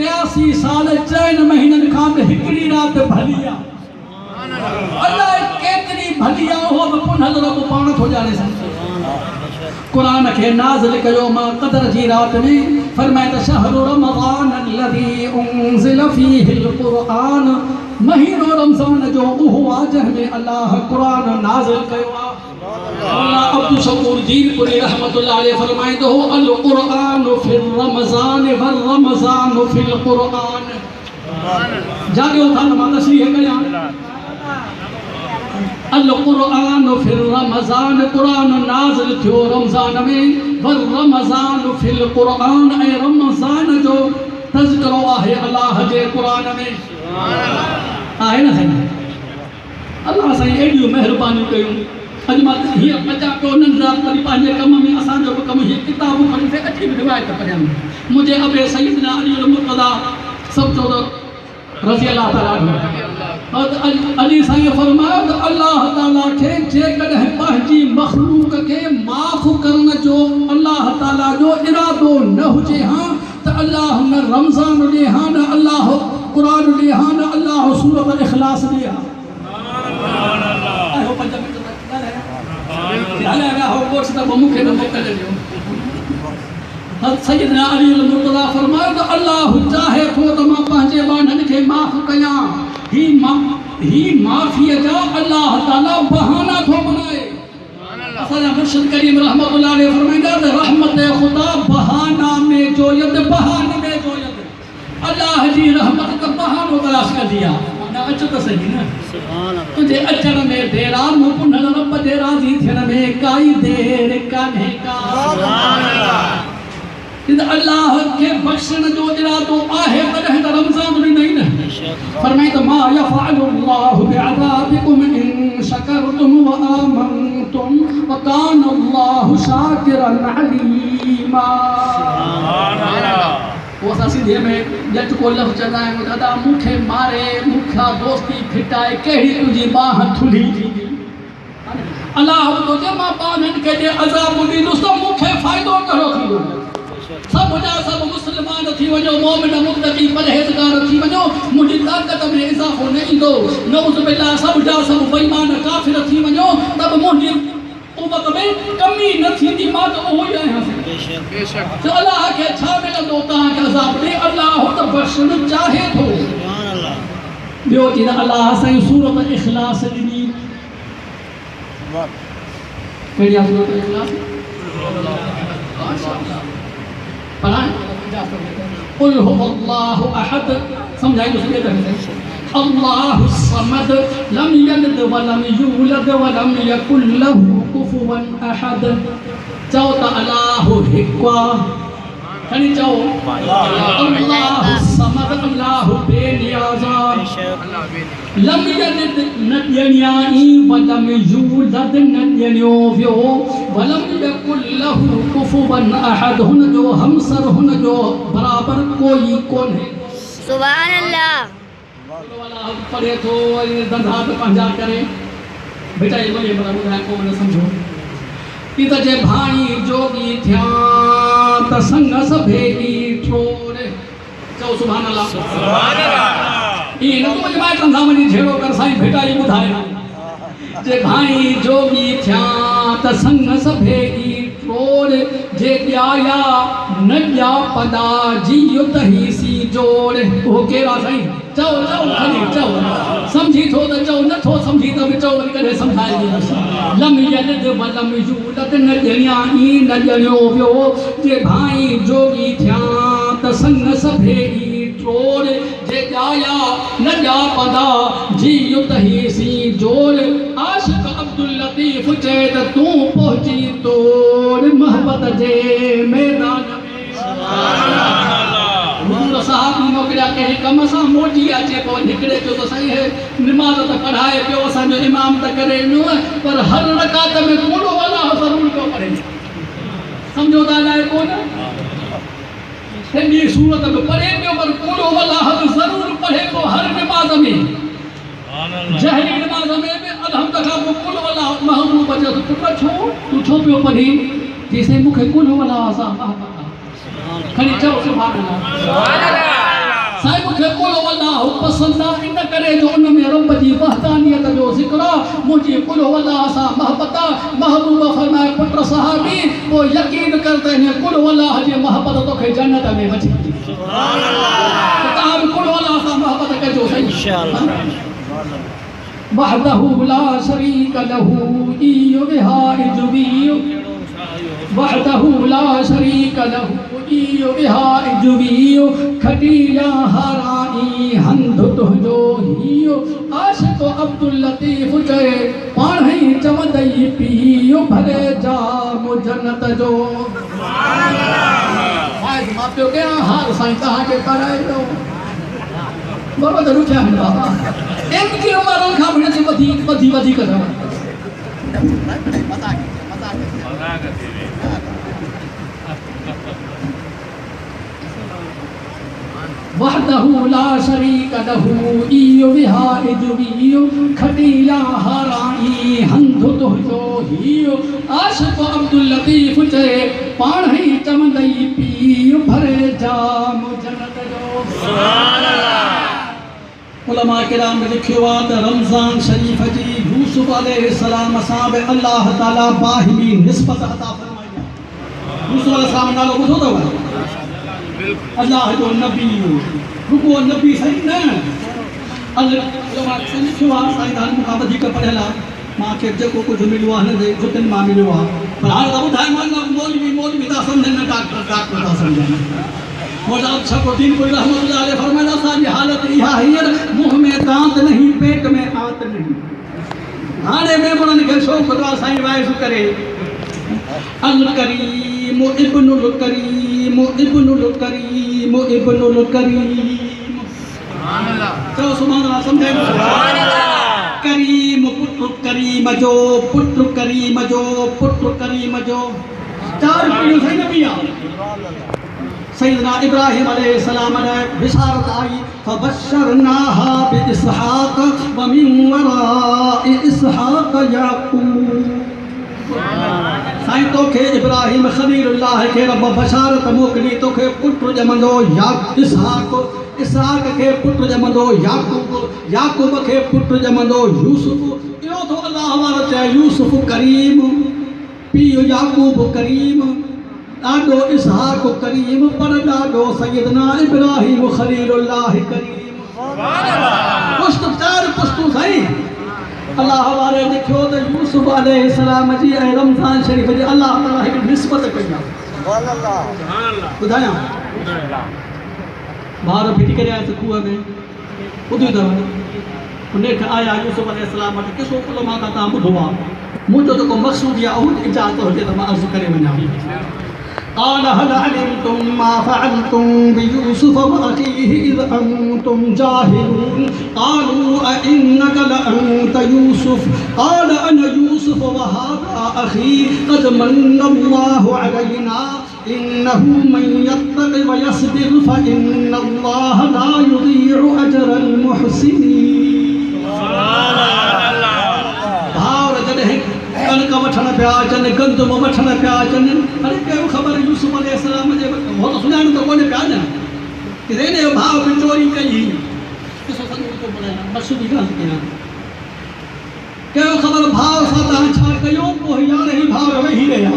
83 साल 4 महीननि खां बि हिकिड़ी राति भली आहे अलाए केतिरी भली आहे उहो बि पुनः रब पाण थो ॼाणे सघे क़ुरान खे नाज़िल कयो मां क़द्र जी रात में फरमाए त शहरु रमज़ान अल्लज़ी उनज़िल फ़ीहिल क़ुरआन महीनो रमज़ान जो उहो आहे जंहिंमें अल्लाह क़ुरान नाज़िल कयो आहे अल्लाह अब्दुल शकूर जीनपुरी रहमतुल्लाह अलैहि फरमाईंदो हो अल क़ुरआन फिर रमज़ान व रमज़ान फिल क़ुरआन जाॻियो था त मां तशरीह कयां अल क़ुरआन फिर रमज़ान क़ुरान नाज़िल थियो रमज़ान में व रमज़ान फिल क़ुरआन ऐं रमज़ान जो तज़किरो आहे अल्लाह जे क़ुरान में आहे न साईं अल्लाह साईं एॾियूं महिरबानियूं कयूं अॼु मां हीअं बचा पियो नंढड़ा वरी पंहिंजे कम में असांजो बि कमु हीअ किताबूं खणी से अची बि रिवायत पढ़ियां मुंहिंजे अबे सईदना अली मुर्तज़ा सभु चओ रज़ी अल्लाह ताला अली साईं फरमायो त अल्लाह ताला खे जेकॾहिं पंहिंजी मख़लूक खे माफ़ करण जो अल्लाह ताला जो इरादो न हुजे हां त अल्लाह न रमज़ान ॾिया न अल्लाह क़ुरान ॾिया न अल्लाह सूरत इख़लास ॾिया आयो 5 मिंट तक हलाया हो कोर्स त मूंखे न मोकल ॾियो सैयदना अली मुर्तज़ा फरमायो त अल्लाह चाहे थो त मां पंहिंजे ॿारनि खे माफ़ कयां ही माफ़ीअ जा अल्लाह ताला बहाना थो बनाए असांजा मुर्शिद करीम रहमतुल्लाह अलैहि फरमाईंदा त रहमत ख़ुदा बहाना में जोयत बहाने में जोयत अल्लाह जी रहमत का बहानो तलाश कर दिया ना अच त सही न तुझे अचण में देर आहे मूं पुनल रब जे राज़ी थियण में काई देर कान्हे का अल्लाह के बख्शण जो इरादो आहे तॾहिं त रमज़ान ॾिनई न फरमाई त मा यफ़अलुल्लाहु बिअज़ाबिकुम इन शकरतुम व आमनतुम व कान अल्लाहु शाकिरन अलीमा वो असां सिंधीअ में जट को लफ़्ज़ चवंदा आहियूं दादा मूंखे मारे मूंखां दोस्ती फिटाए कहिड़ी तुंहिंजी बाह थुली अल्लाह तो जे मां ॿारनि खे जे अज़ाब ॾींदुसि त मूंखे फ़ाइदो कहिड़ो थींदो सब जा सब मुसलमान थी वञो मोमिन मुत्तकी परहेज़गार थी वञो मुंहिंजी ताक़त में इज़ाफ़ो न ईंदो नऊज़ बिल्लाह सब जा सब बेईमान काफ़िर थी वञो त बि मुंहिंजी क़ुवत में कमी न थींदी मां त उहो ई आहियां बेशक त अल्लाह खे छा मिलंदो तव्हांखे अज़ाब ॾे अल्लाह त बख़्शण चाहे थो ॿियो चई त अल्लाह असांजी सूरत इख़लास ॾिनी कहिड़ी आहे सूरत इख़लास कुल हुवल्लाहु अहद समझाई उसके अल्लाहु समद लम यलिद व लम यूलद व लम यकुल लहु कुफुवन अहद चओ त अल्लाहु हिकु खणी चओ अल्लाहु समद अल्लाहु बेनियाज़ लम यलिद न ॼणियाई व लम यूलद न ॼणियो वियो व लम यकुल लहु कुफुवन अहद हुन जो हमसर हुन जो बराबर कोई कोन्हे सुभान अल्लाह पढ़े थो धंधा पंहिंजा करे बेटा ये वही बड़ा ॿुधाए को न सम्झो कि त जे भाई जोगी थिया त संग सभेगी ठोरे चओ सुभान अल्लाह ई न तो मुंहिंजे माइटनि सां वञी झेड़ो कर साईं बेटा ये ॿुधाए जे भाई जोगी थिया त संग सभेगी ठोर जे ॼाया न ॼापदा जियो तही सी जोड़ वो केरा साईं चओ खणी चओ समझी थो त चओ नथो समझी त बि चओ वरी कॾहिं सम्झाए ॾींदुसि लम यलिद व लम यूलद न ॼणियाई न ॼणियो वियो जे भाई जोगी थिया त संग सभेगी ठोर जे ॼाया न ॼापदा जियो तही सी जोड़ आशिक़ अब्दुल लतीफ़ चए त तूं पहुची तोड़ मोहब्बत जे मैदान में साहब मोकिलिया कंहिं कम सां मोटी अचे पोइ निकिरे पियो त साईं हे निमाज़ त पढ़ाए पियो असांजो इमाम त करे ॾिनो पर हर रकात में कूड़ो अलाह ज़रूरु पियो पढ़े सम्झो था अलाए कोन हेॾी सूरत में पढ़े पियो पर कूड़ो अलाह ज़रूरु पढ़े पियो हर निमाज़ में जहरी निमाज़ में बि अलहम्द खां पोइ कूड़ो अलाह महबूब चयो पुट छो तूं छो पियो पढ़ी जेसिताईं मूंखे कूड़ो अलाह सां खणी चओ सुभान अल्लाह साईं मूंखे कुल अल्लाह पसंदि आहे इन करे जो उन में रब जी वहदानियत जो ज़िक्र आहे मुंहिंजी कुल अल्लाह सां मोहबत आहे महबूब फरमाए पुट सहाबी पोइ यकीन कर त हिन कुल अल्लाह जी मोहबत तोखे जन्नत में वठी सुभान अल्लाह तव्हां बि कुल अल्लाह सां मोहबत कजो साईं इंशाअल्लाह वहदहु ला शरीक लहू इयो विहाइज बियो वहदहु ला शरीक लहू इयो विहाइज बियो खटिया हराई हंध तुंहिंजो हियो आशिक़ अब्दुल लतीफ़ चए पाण ई चवंदई पियो भले जाम जन्नत जो सुभान मां पियो कयां हार साईं तव्हांखे कराए पियो बाबा ज़रूरु थिया आहिनि बाबा एतिरी उमिरि खां बि वधीक अथव वहदहु ला शरीक लहू इयो विहाइज वियो खटीला हराई हंधु तुहजो हियो आशिक अब्दुल लतीफ चे पाण ही चमंदई पीर भरे जाम जन्नत जो सुभान अल्लाह। उलमा किराम ने लिखियो आ त रमज़ान शरीफ जी यूसुफ अलैहिस्सलाम साहब अल्लाह ताला बाहिमी निस्बत अता फरमाया। यूसुफ अलैहिस्सलाम नालो ॿुधो अथव? अल्लाह जो नबी रुको नबी सही न अल्लाह लिखियो आहे साईं दान मूंखां वधीक पढ़ियल आहे मूंखे जेको कुझु मिलियो आहे हिन जुतियुनि मां मिलियो आहे पर हाणे त ॿुधाए मौलवी था सम्झनि न डॉक्टर था सम्झनि। मौला शफ़ीउद्दीन कोई रहमतुल्लाह अलैह फरमाया असांजी हालत इहा हींअर मुंह में दांत नहीं पेट में आंत नहीं। हाणे मेमणनि खे शौक़ु थो आहे साईं वाइज़ करे अल करीम इब्नुल करीम इब्नुल करीम इब्नुल करीम सुभान अल्लाह। चओ सुभान अल्लाह सम्झे सुभान अल्लाह। करीम पुत्र करीम जो पुत्र करीम जो पुत्र करीम जो चार पीढ़ियों सही नबी आहे। सैयदना इब्राहिम अलैहिस्सलाम ने बिशारत आई फबशरनाहा बिइस्हाक व मिन वराइ इस्हाक याकूब। साईं तोखे इब्राहिम खलीलुल्लाह खे रब बशारत मोकिली तोखे पुत्र ॼमंदो इसहाक खे पुत्र ॼमंदो याकूब खे पुत्र ॼमंदो यूसुफ। इहो थो अल्लाह वारो चए यूसुफ करीम पीउ याकूब करीम ॾाढो इसहाक करीम पर ॾाढो सैयदना इब्राहिम खलीलुल्लाह करीम। पुश्त चार पुश्तूं साईं अल्लाह वारे लिखियो त यूसुफ अलैहिस्सलाम जी ऐं रमज़ान शरीफ़ जी अल्लाह ताला हिकु निस्बत कई आहे। सुभान अल्लाह। ॿुधायां ॿार फिटी करे आया खूह में ॿुधी अथव उन खे आया यूसुफ अलैहिस्सलाम वटि किसो उलमा खां तव्हां ॿुधो आहे मुंहिंजो जेको मक़सूद आहे उहो इजाज़त हुजे त मां अर्ज़ु करे वञां। قال هل علمتم ما فعلتم بيوسف وأخيه إذ أنتم جاهلون قالوا أئنك لأنت يوسف قال أنا يوسف وهذا أخي قد من الله علينا إنه من يتق ويصبر فإن الله لا يضيع أجر المحسنين। भावर जॾहिं कणक वठण पिया अचनि गंदम वठण पिया अचनि अरे कयो ख़बर यूसुफ अलैहिस्सलाम जे हो त सुञाण त कोन्हे पिया न कि रे ने भाउ बि चोरी कई ॾिसो संगीत थो ॿुधायां मक़सूदी ॻाल्हि कयां कयो ख़बर भाउ सां तव्हां छा कयो पोइ यार ई भाउ वेही रहिया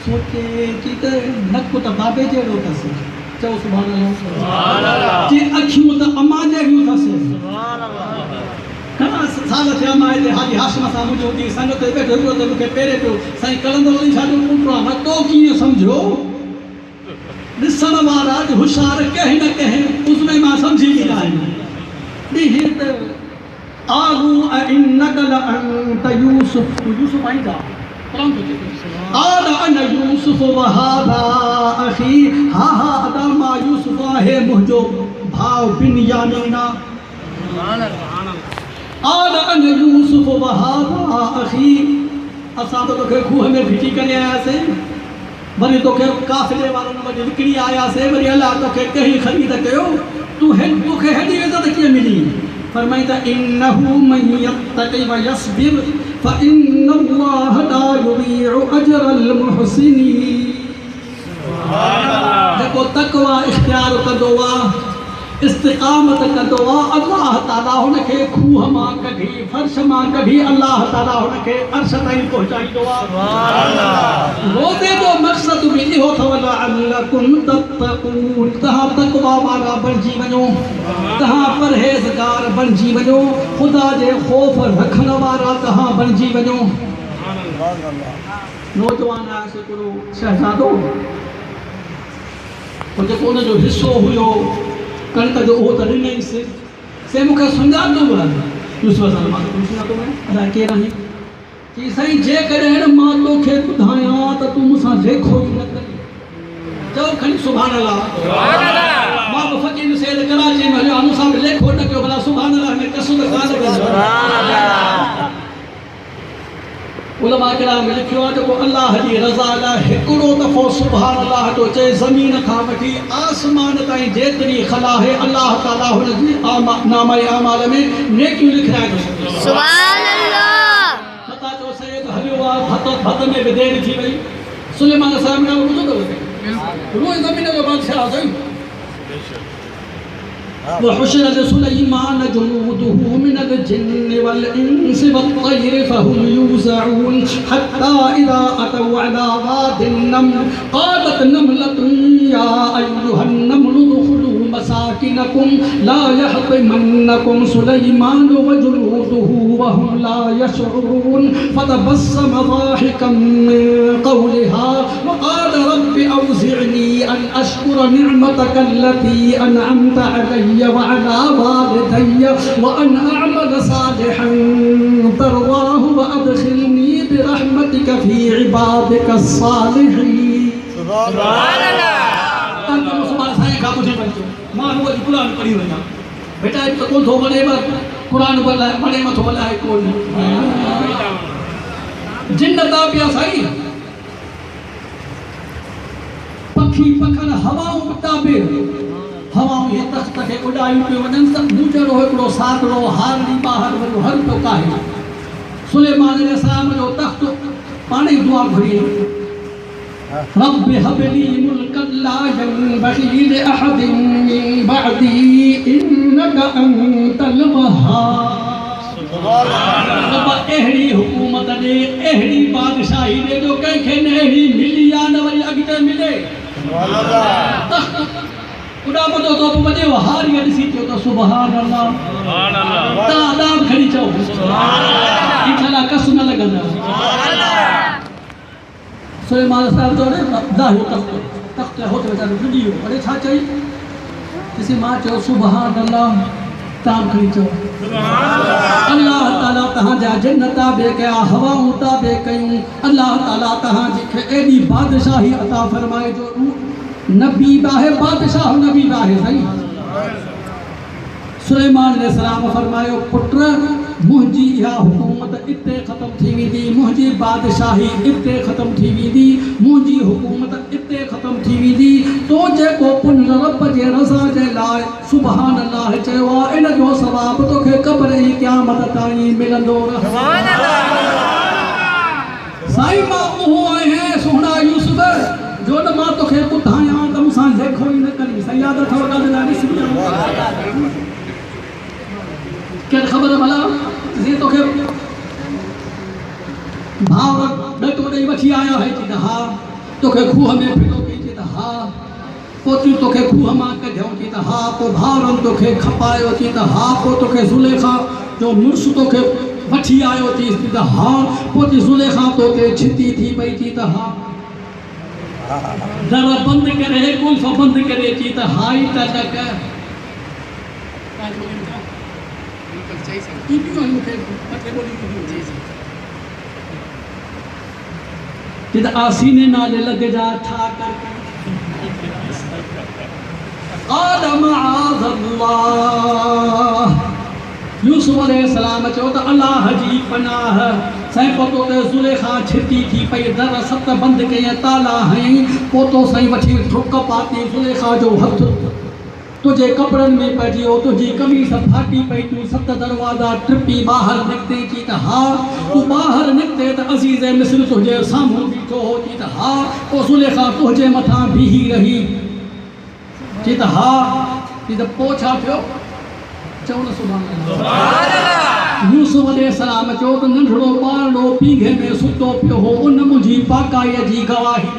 सोचे कि त नकु त बाबे जहिड़ो अथसि चओ सुभाण अल्लाह कि अखियूं त अम्मा जहिड़ियूं अथसि सुभाण अल्लाह। घणा साल थिया मां हिते हाजी हाशिम सां मुंहिंजो हुई संगत ते वेठो हिकिड़ो त मूंखे पहिरे पियो साईं कलंदर वरी छा जो पुटु आहे मां तो कीअं सम्झो ॾिसण वारा होशियार कंहिं न कंहिं उसमें मां सम्झी वेंदा आहिनि ॾींहं त आलू इन्नक लअंत यूसुफ यूसुफ आई था क़ुरान थो चए आल अन यूसुफ वहादा अखी हा हा अदा मां यूसुफ आहे मुंहिंजो भाउ बिन्यामीन सुभान अल्लाह। आल अन यूसुफ वहादा अखी असां त तोखे खूह में फिटी करे आयासीं वरी तोखे काफ़िले वारनि वटि विकिणी आयासीं वरी अलाह तोखे कंहिं ख़रीद कयो तोखे हेॾी इज़त कीअं मिली फरमाई त इन्नहु मन यत्तक़ि व यस्बिर फइन्नल्लाह ला युज़ीउ अजरल मुहसिनीन। जेको तक़वा इख्तियार कंदो आहे इस्तिक़ामत कंदो आहे अल्लाह ताला हुनखे खूह मां कढी फर्श मां कढी अल्लाह ताला हुनखे अर्श ताईं पहुचाईंदो आहे सुभान अल्लाह। रोज़े जो मक़सदु बि इहो अथव लअल्लकुम तत्तक़ून तव्हां तक़वा वारा बणिजी वञो तव्हां परहेज़गार बणिजी वञो ख़ुदा जे ख़ौफ़ रखण वारा तव्हां बणिजी वञो। नौजवान आहे हिकिड़ो शहज़ादो जेको हुनजो हिसो हुयो कणिक जो उहो त ॾिनईंसि से मूंखे सुञातो बि यूसुफ अलैहिस्सलाम मां सुञातो अदा केरु आहे कि साईं जेकॾहिं मां तोखे ॿुधायां त तूं मूंसां लेखो ई न करी चओ खणी सुभाण अल्लाह। मां बि फ़क़ीर सैद कराची में हलियो मूंसां बि लेखो न कयो भला सुभाण अल्लाह में कसुर कान उलमा किराम लिखियो आहे जेको अल्लाह जी रज़ा लाइ हिकु हिकिड़ो दफ़ो सुभान अल्लाह तो चए ज़मीन खां वठी आसमान ताईं जेतिरी ख़ला आहे अल्लाह ताला हुन जी नामाए आमाल में नेकियूं लिखाए थो छॾे। सुभान अल्लाह। पता जो सैयद हलियो आहे भत में विधेड़ थी वई। सुलेमान साहिब नाम ॿुधो अथव? रोज़ ज़मीन जो बादशाह साईं। وحشر سليمان جنوده من الجن والإنس والطير فهم يوزعون حتى إذا أتوا على واد النمل قالت نملة يا أيها النمل ادخلوا مساكنكم لا يحطمنكم سليمان وجنوده وهم لا يشعرون فتبسم ضاحكا من قولها وقال رب أوزعني أن أشكر نعمتك التي أنعمت علي وعلى والدي وأن أعمل صالحا ترضاه وأدخلني برحمتك في عبادك الصالحين. سبحان الله. तव्हां मुस्लमान साईं खां पुछी वञो मां रोज़ क़ुरान पढ़ी वञा बेटा हिकु कोन थो वञे क़ुरान पढ़े मथो वञाए कोन जिन था पिया साईं पखी पखन हवाऊं ताबे हवाऊं ये तख़्त खे उॾायूं पियो वञनि त मुंहिंजो हिकिड़ो सादड़ो हारड़ी ॿाहिरि वञो हर पियो काहे सुलेमान अलैहिस्सलाम जो तख़्त पाणे ई दुआ घुरी रब हबली मुल्कन ला यंबग़ी लिअहद मिन बअदी इन्नक अंतल वहाब। सुभान अल्लाह। रब अहिड़ी हुकूमत ॾे अहिड़ी बादशाही ॾे जो कंहिंखे न अहिड़ी मिली या न वरी अॻिते मिले। सुभान अल्लाह। उॾामो तो वॾे हारी ॾिसी चयो त सुभान अल्लाह। सुभान अल्लाह। तव्हां आदाब खणी चओ सुभान अल्लाह। इनशाला कस न लॻंदा। सुभान अल्लाह। सुलेमान साहिब जो दाहियो तख़्त होते वीचारो ॾुॾी वियो अड़े छा चई किसी मां चयो सुभान अल्लाह तव्हां खणी चओ अल्लाह ताला तव्हांजा जिन ताबे कया हवाऊं ताबे कयूं अल्लाह ताला तव्हांखे एॾी बादशाही अता फरमाए जो नबी आहे बादशाह नबी आहे साईं। सुलेमान अलैहिस्सलाम फरमायो पुट मुंहिंजी इहा हुकूमत इते ख़त्म थी वेंदी मुंहिंजी बादशाही इते ख़त्म थी वेंदी मुंहिंजी हुकूमत इते ख़त्म थी वेंदी तो जेको पुञ रब जे रज़ा जे लाइ सुभान अल्लाह चयो आहे इन जो सवाबु तोखे क़ब्र ऐं क़यामत ताईं मिलंदो। सुभान अल्लाह। साईं मां उहो आहियां सुहिणा यूसुफ जो न मां तोखे ॿुधायां त मूंसां लेखो ई न करी साईं यादि अथव ॻाल्हि न ॾिसी केर ख़बर भला जी तोखे भाव ॾटो ॾेई वठी आया है चई त हा तोखे खूह में फिरो कई चई त हा पोइ तोखे खूह मां कढियऊं चई त हा पोइ भाउरनि तोखे खपायो चई त हा पोइ तोखे ज़ुलेखा जो मुड़ुसु तोखे वठी आयो चई त हा पोइ ज़ुलेखा तोखे छिती थी पई चई त हा दर बंदि करे कुल्फ बंदि करे चई त हा ई त कर आसीने नाले लग जा ठा कर आदम आज़ल्लाह यूसुफ अलैहिस्सलाम चयो त अल्लाह जी पनाह साईं पोतो ते ज़ुलेखा छिती थी पई दर सत बंदि कई ताला हई पोतो साईं वठी ठुक पाती ज़ुलेखा जो हथ तुझे कपड़न में पइजी वियो तुझी कमीज़ फाटी पई तूं सत दरवाज़ा टिपी ॿाहिरि निकिते चई त हा तूं ॿाहिरि निकिते त अज़ीज़ मिस्र तुंहिंजे साम्हूं बीठो हो चई त हा पोइ ज़ुलेखा तुंहिंजे मथां बीही रही चई त हा चई त पोइ छा थियो चओ न सुभान अल्लाह। यूसुफ अलैहिस्सलाम चयो त नंढड़ो ॿारड़ो पीघे में सुतो पियो हो उन मुंहिंजी पाकाईअ जी गवाही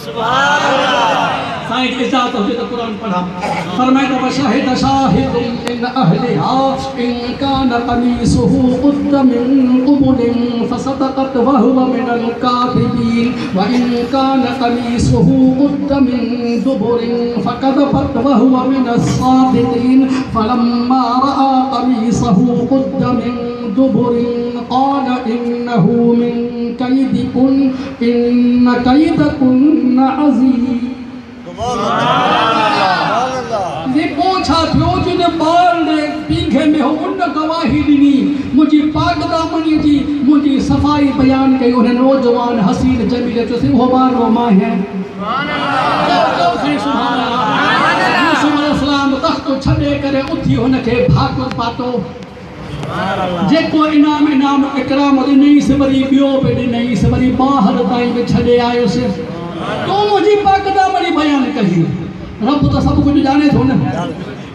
सुभान अल्लाह। साईं इजाज़त हुजे त क़ुरान पढ़ा फरमाए त वशहिद शाहिदुम मिन अहलिहा इन कान क़मीसुहु क़ुद्द मिन क़ुबुलिन फसदक़त व हुवा मिनल काज़िबीन व इन कान क़मीसुहु क़ुद्द मिन दुबुरिन फकज़बत व हुवा मिनस सादिक़ीन फलम्मा रआ क़मीसुहु क़ुद्द मिन दुबुरिन क़ाल इन्नहु मिन कैदिकुन इन कैदकुन अज़ीम। ये पोछा थियो जिन बाल ने पीघे में हो उन गवाही ॾिनी मुझी पाक दामनी जी मुझी सफाई बयान कई उन नौजवान हसीन जमील जो से वो बार वो मां है सुभान अल्लाह यूसुफ अलैहिस्सलाम तख्त छडे करे उथी उनके भाकुर पातो जेको इनाम इकराम नहीं से वरी बियो पे नहीं से वरी बाहर ताई में छडे आयो से तो मुझी पाक दामनी बयान कही रब तो सब कुछ जाने थो न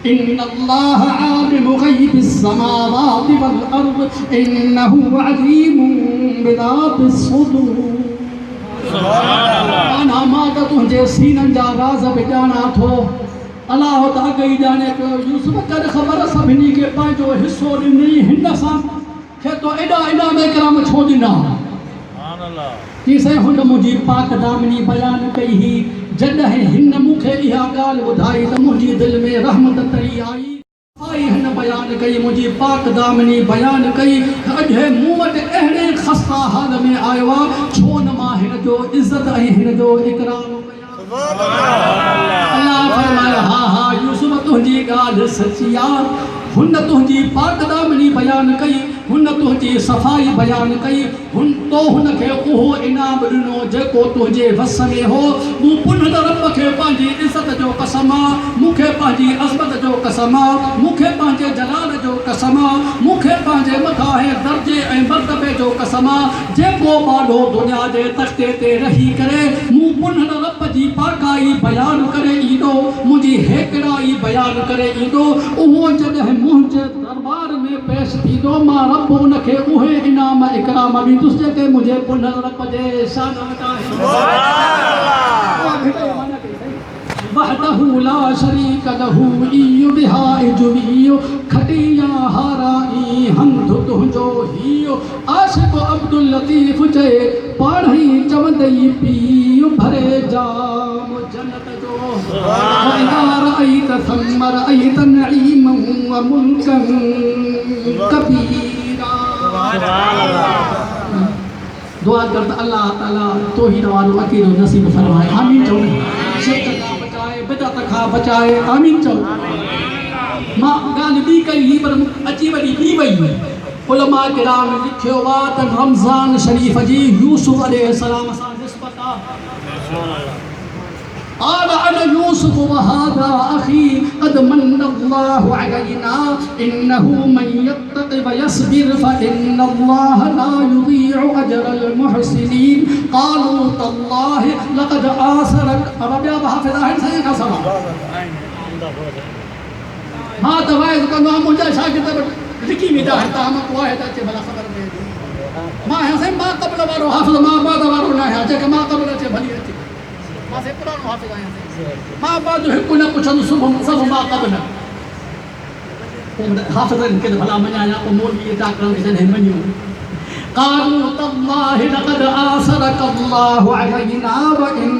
इन्नल्लाह आलिमु गैबिस समावाति वल अर्द इन्नहु अलीमुम बिदातिस सुदूर सुभान अल्लाह तुझे सीनन जा राज बजाना थो अल्लाह ताला गई जाने को यूसुफ कर खबर सभनी के पांचो हिस्सो नहीं हिंद सा के तो एडा में कराम छो दिना सुभान अल्लाह किसे हुन मुझी पाक दामनी बयान कई ही जद है हिन मुखे इहा गाल बुधाई त मुझी दिल में रहमत तरी आई हिन बयान कई मुझी पाक दामनी बयान कई अजे मुवट एहड़े खस्ता हाल में आयो छो न मां हिन जो इज्जत आई हिन जो इकराम अल्लाह फरमाया हा यूसुफ तुझी गाल सचिया हुन तुझी पाक दामनी बयान कई हुन तुझी सफाई बयान कई हुन तो हुन के उहो इनाम दिनो जेको तुझे वस में हो मु पुन रब के पांजी इज्जत जो कसम मुखे पांजी अजमत जो कसम मुखे पांजे जलाल जो कसम मुखे पांजे मथा है दर्जे ए मर्तबे जो कसम जेको बाडो दुनिया जे तख्ते ते रही करे मु पुन रब जी पाकाई बयान करे ईदो मुझी हेकड़ाई बयान करे ईदो उहो जद मुझे दरबार में पेश थीदो मां रब उनके उहे इनाम इकराम भी तुझे के मुझे पुन रब जे शान अता है सुभान अल्लाह वहदहु ला शरीक लहु इयु बिहाइजु बियो खटिया हाराई हंध तुझो हियो आशिक अब्दुल लतीफ जे पाढ़ी चवंदई पियो भरे जाम जन्नत जो वइदार अईत थमर अईत नईम व मुल्कन कबीरा सुभान अल्लाह दुआ करता अल्लाह ताला तौहीद वालो अकीदो नसीब फरमाए आमीन चो शिरक का बचाए बिदअत का बचाए आमीन चो मां गाल दी कई पर अची वडी दी वई उलमा किराम लिखियो वा त रमजान शरीफ जी यूसुफ अलैहिस्सलाम सा निस्बत قال أنا يوسف وهذا أخي قد من الله علينا إنه من يتق ويصبر فإن الله لا يضيع أجر المحسنين قالوا تالله لقد آثرك ربيع بحفظه سيدنا سما ما تواعد كما مجا شاكر لكي ميدا حتى هم قواعد أتي بلا خبر ما هي ما قبل بارو حافظ ما بعد بارو لا है जग ما قبل अचे भली अचे मां से कुरान हाफिज आया मां बाद हिकु न पुछन सब मां कबल हाफिजन के भला मञाया को मौलवी ताकरन के जने मञियो قالوا تالله لقد آثرك الله علينا وإن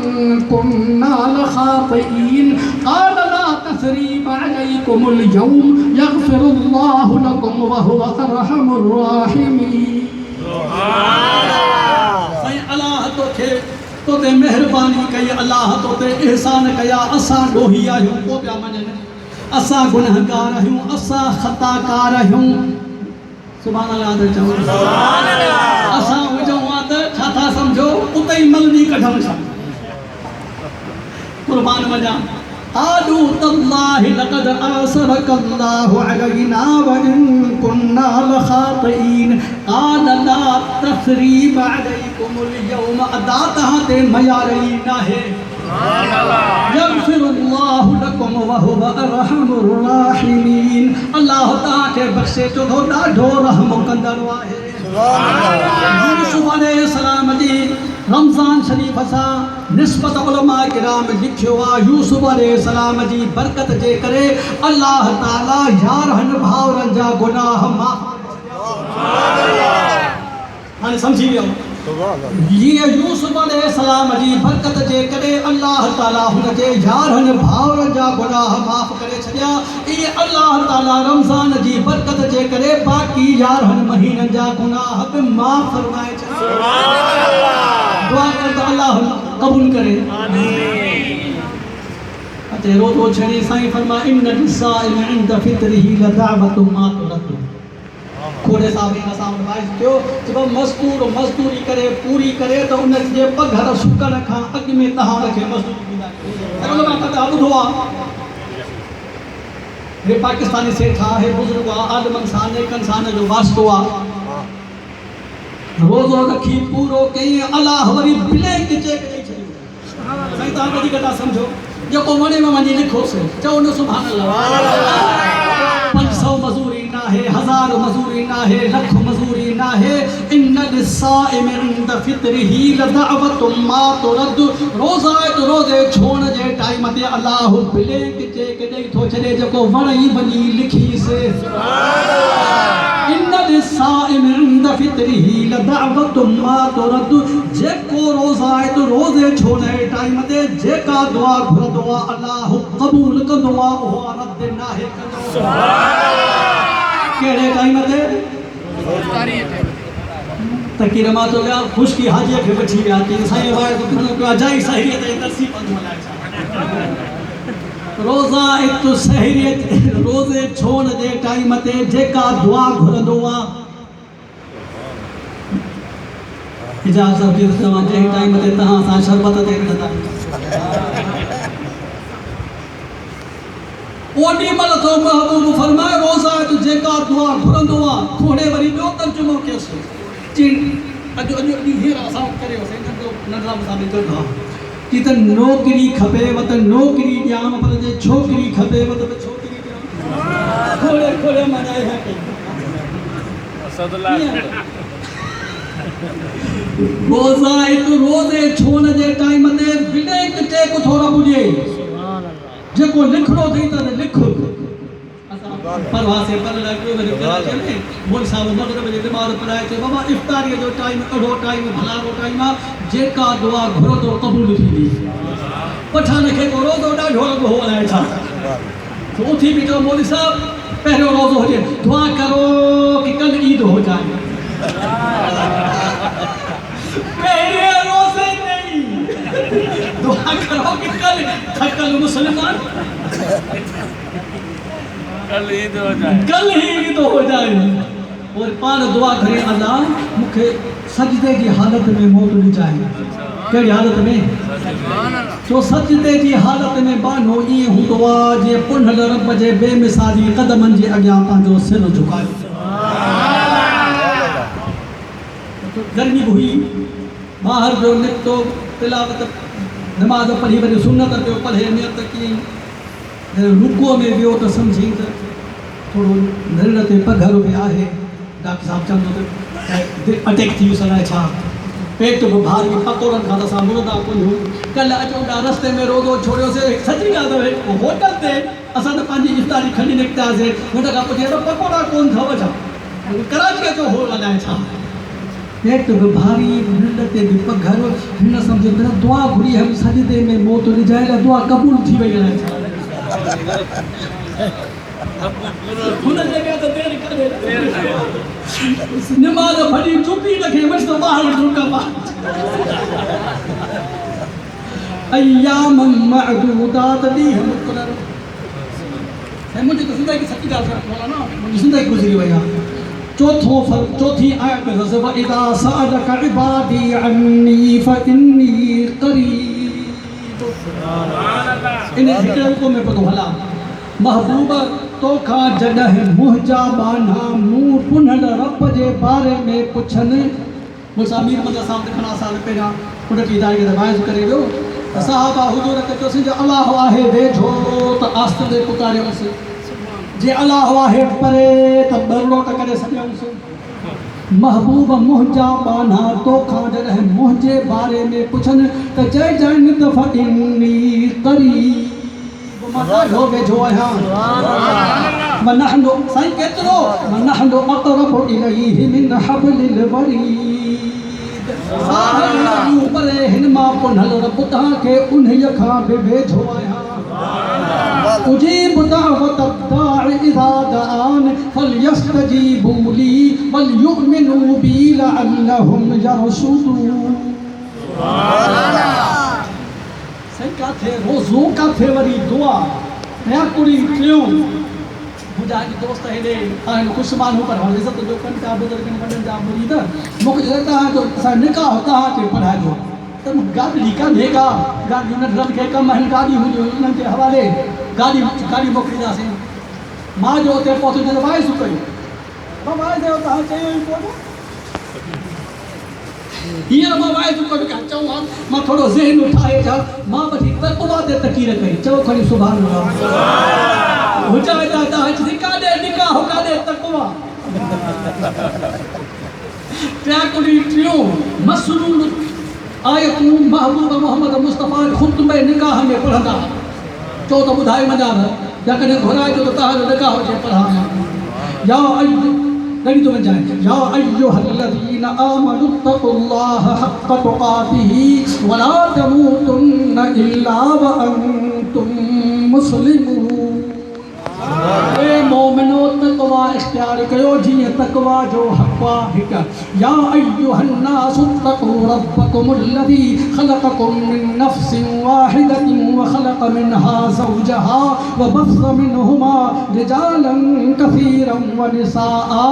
كنا لخاطئين قال لا تثريب عليكم اليوم يغفر الله لكم وهو أرحم الراحمين سبحان الله الله तो ते मेहरबानी कई अल्लाह तो ते एहसान कया असा डोही आहियूं को पिया मञनि असा गुनहगार आहियूं असा खताकार आहियूं सुभान अल्लाह त चओ सुभान अल्लाह असा हुजऊं आ त छा था समझो उते ई मलनी कढण छा कुर्बान वञा قالوا تالله لقد آثرك الله علينا وإن كنا لخاطئين قال لا تثريب عليكم اليوم أداتها ते मयारी नाहे يغفر الله لكم وهو أرحم الراحمين अल्लाह ताला के बख्शे जो ॾाढो रहम कंदड़ आहे यूसुफ अलैहिस्सलाम जी रमज़ान शरीफ सा निस्बत उलमा किराम लिखियो आ यूसुफ अलैहिस्सलाम जी बरकत जे करे अल्लाह ताला यारहन भावरन जा गुनाह माफ़ सुभान अल्लाह हाणे समझी वियो ये यूसुफ अलैहिस्सलाम जी बरकत जे करे अल्लाह ताला हुन जे यारहन भावरन जा गुनाह माफ़ करे छडिया ये अल्लाह ताला रमज़ान जी बरकत जे करे बाकी यारहन महीनन जा गुनाह भी माफ़ फरमाए छे सुभान अल्लाह दुआ करता अल्लाह कबूल करे आमीन अते रोज़ो छड़ी साईं फरमा इन निसाइम इंद फित्रिही लदावतु मा तुरतु खोड़े साहब इन असां एडवाइस कयो जब मजदूर मजदूरी करे पूरी करे तो उन जे पघर सुकण खां अॻु में तव्हां खे मजदूरी ॾींदा कयो मां कदा ॿुधो आहे हे पाकिस्तानी सेठ आहे हे बुज़ुर्ग आहे आदमन सां नेकन सां जो वास्तो आहे रोज़ो रखी पूरो कई अल्लाह वरी ब्लैंक चेक ॾेई छॾियो साईं तव्हां वधीक था सम्झो जेको वणे में वञी लिखोसि चओ न सुभाणे अल्लाह 500 मजूरी ना है 1000 मजूरी ना है लख मजूरी ना है इन्न लिसाइम इंद फित्रिही लदअवतुम मा तुरद रोज़ा तो रोज़े छोड़ जे टाइम ते अल्लाह ब्लैंक चेक ॾेई थो छॾे जेको वणे वञी लिखी से इन्न लिसाइम इंद फित्रिही लदअवतुम मा तुरद जेको रोज़ा तो रोज़े छोड़े टाइम ते जेका दुआ घुरदो आहे अल्लाह क़बूल कंदो आहे उहा रद ना है कंदो केड़े टाइम ते तकीर मां तो गया खुश की हाजी के बची गया कि साईं वाय को अजाई सहियत है नसीब मलाए रोज़ा एक तो सहियत रोज़े छोड़ दे टाइम ते जेका दुआ घुरंदो आ इजाज़त दी तव्हां जे टाइम ते तव्हां सां शरबत ते रखंदा ओडी मल तो महबूब फरमाए रोज़ा तो जेका दुआ घुरंदो आहे खोड़े वरी ॿियो तर्जुमो कयोसि अॼु हींअर असां करियो साईं नंढा मुसाबिक़ हा कि त नौकिरी खपेव त नौकिरी ॾियां पर जे छोकिरी खपेव त छोकिरी ॾियां खोड़े खोड़े मनाए है रोज़ा तो रोज़े छोड़ जे टाइम ते ब्लैंक चेक थोड़ा बुझे जेको लिखणो थई त लिख परवाह से पर लॻियो वरी चले मोल साहब मगरिब जे दिमाग़ पढ़ाए चयो बाबा इफ्तारी जो टाइम अहिड़ो टाइम भलारो टाइम आहे जेका दुआ घुरो तो क़बूल थींदी पठान खे को रोज़ो ॾाढो लॻो हो अलाए छा तो उथी बि चयो मोली साहब पहिरियों रोज़ो हुजे दुआ करो कि कल ईद हो जाए पहले रोज़े नहीं दुआ करो कि कल मुसलमान कल ईद हो जाए कल ही ईद हो जाए और पान दुआ करे अल्लाह मुखे सजदे की हालत में मौत दी जाए केड़ी हालत में तो सजदे की हालत में बानो ई हुंदो आ जे पुनल रब जे बेमिसाली कदमन जे अग्यां पांजो सिर झुकायो गर्मी हुई बाहर जो निकतो तिलावत नमाज पढ़ी वरी सुन्नत पे पढ़े नियत की रुको में वियो तो समझी तो थोड़ो निर्णय ते पघर पे आहे डॉक्टर साहब चंदो अटैक थी सलाए छा पेट भी भारी पकोड़न खां असां मुर्दा कोन कल अचों रस्ते में रोज़ो छोड़ियो से सची ॻाल्हि आहे होटल ते असां त पंहिंजी इफ्तारी खणी निकितासीं हुन खां पुछे पकोड़ा कोन अथव छा कराची जो हो अलाए छा पेट भी भारी निंड ते भी पघर हिन सम्झो मेरा दुआ घुरी हम सजदे में मौत रिजाए दुआ कबूल थी वई अलाए छा हुन जगह तो देर करे नमाज पढ़ी चुपी रखे बस तो बाहर रुका पा अय्याम मअदूदात दी हम मुकरर है मुझे तो जिंदगी की सच्ची गाल बोला ना मुझे जिंदगी गुजरी वया चौथी आयत में व इदा सअलक इबादी अन्नी फइन्नी करीब इन हिकड़े को में पतो हला महबूब तोखा जडह मुहजा बाना मुंह पुनल रब जे बारे में पुछन मुसामीर मदद साहब खना साल पहिरियां उन की दाई रवायत करे वियो सहाबा हुजूर के चोसी जो अल्लाह आहे वेझो त आस्त दे पुकारियोस जे अल्लाह आहे परे त बरलो त करे सॼऊंस महबूब मुहजा बाना तोखा जडह मुहजे बारे में पुछन त चई जन त फइन्नी करीब हो वेझो आहियां वनहनु साईं केतिरो वनहनु अक़रबु इलैहि मिन हब्लिल वरीद साहब परे हिन मां पुनल रब तव्हांखे उन्हीअ खां बि वेझो आहियां उजीब दावत दा'i इज़ा दआन फलयस्तजीबू ली वलयुमिनू बी लअल्लहुम यरशुदून सही काथे रोज़ो काथे वरी दुआ या कुड़ी टियों मुझा दोस्त हेॾे ख़ुशि माण्हू पर हाणे इज़त जो कनि था बुज़ुर्गनि वॾनि जा मुरीद मूंखे चयो तव्हांजो असां निकाह तव्हांखे पढ़ाइजो त गाॾी कान्हे का गाॾी नंढनि खे कमु आहिनि गाॾी हूंदियूं उन्हनि जे हवाले गाॾी मोकिलींदासीं मां जो हुते पहुतो त वाइसू कयूं वाइस तव्हां चयो ई कोन हींअर मां वाइसू कयो चऊं हा मां थोरो ज़हन ठाहे छा मां वठी तक़वा ते तकीर कई चओ खणी सुभाणे हुजाए था तव्हां काॾे निकाह काॾे तक़वा टियों मसनून आयतूं महबूब मोहम्मद मुस्तफ़ा ख़ुतबे निकाह में पढ़ंदा चओ त ॿुधाए मञा या कॾहिं घुराइजो त तव्हांजो निकाह हुजे पढ़ां या कॾहिं थो वञाए या अय्युहल्लज़ीना आमनु तक़ुल्लाह हक़्क़ तुक़ातिही वला तमूतुन्न इल्ला व अंतुम मुस्लिमून ए मोमिनो तक़वा इख्तियार कयो जीअं तक़वा जो हक़ आहे या अय्युहन्नासु तक़ू रब्बकुमुल्लज़ी ख़लक़कुम मिन नफ़्सिन वाहिदतिन व ख़लक़ मिनहा ज़ौजहा व बस्स मिनहुमा रिजालन कसीरन व निसाअ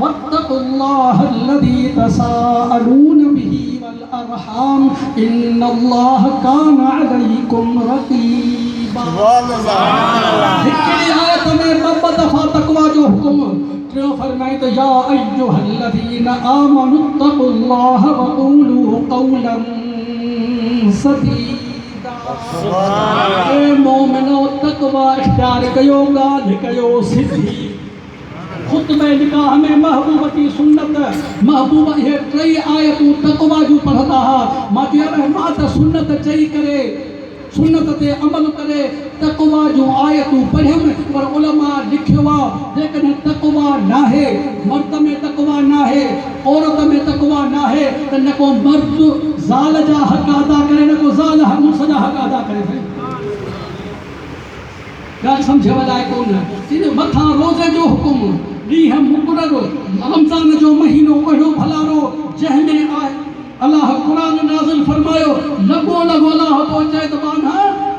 वत्तक़ुल्लाहल्लज़ी तसाअलून बिही वल अरहाम इन्नल्लाह कान अलैकुम रक़ीबा हिकिड़ी आयत में ॿ दफ़ा तक़वा जो हुकुम टियों फरमाई त या अय्युहल्लज़ीना आमनु तक़ुल्लाह व क़ूलू क़ौलन सदीदा ए मोमिनो तक़वा इख्तियार कयो ॻाल्हि कयो सिधी ख़ुतबे निकाह में महबूब की सुन्नत महबूब इहे टई आयतूं तक़वा जूं पढ़ंदा हुआ मां चयो मां त सुन्नत चई करे सुन्नत ते अमल करे तक़वा जूं आयतूं पढ़ियुमि पर उलमा लिखियो आहे जेकॾहिं तक़वा नाहे मर्द में तक़वा नाहे औरत में तक़वा नाहे त न को मर्द ज़ाल जा हक़ अदा करे न को ज़ाल मुड़ुस जा हक़ अदा करे ॻाल्हि सम्झ वॼाए कोन मथां रोज़े जो हुकुम ॾींहुं मुक़ररु रमज़ान जो महीनो अहिड़ो भलारो जंहिंमें आहे अल्लाह क़ुरान नाज़िल फरमायो लॻो अल्लाह तो चए त बाना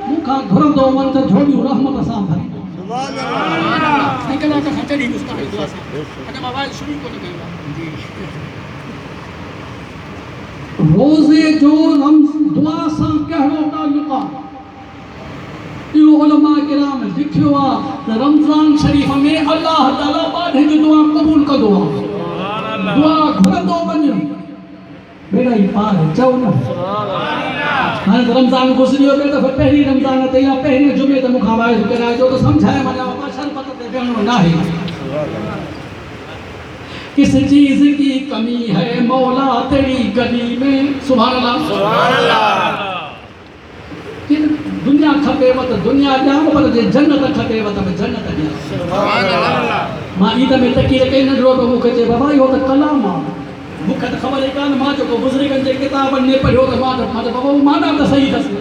मूंखां घुरंदो वञ त झोलियूं रहमत सां भरींदो सुभान अल्लाह हिकिड़ा त चढ़ी मुस्ताहिल दुआ सां अॼु मां वाइल शुरू कोन कयो रोज़े जो दुआ सां कहिड़ो ताल्लुक़ आहे इहो उलमा किराम लिखियो आहे त रमज़ान शरीफ़ में अल्लाह ताला ॿारहं जी दुआ क़बूल कंदो आहे दुआ घुरंदो वञ बेड़ा ही पार है चओ न हाणे रमज़ान गुज़रियो ॿिए दफ़े पहिरीं रमज़ान ते या पहिरें जुमे ते मूंखां वाइदो कराइजो त सम्झाए वञा मां शरबत ते वेहणो नाहे किस चीज़ की कमी है मौला तेरी गली में सुभान अल्लाह दुनिया खपेव त दुनिया ॾियां पर जे जन्नत खपेव त जन्नत ॾियां सुभान अल्लाह मां ईद में तकीर कई नंढड़ो त मूंखे चए बाबा इहो त कलाम आहे मूंखे त ख़बर ई कान मां जेको बुज़ुर्गनि जे किताबनि में पढ़ियो त मां बाबा माना त सही अथसि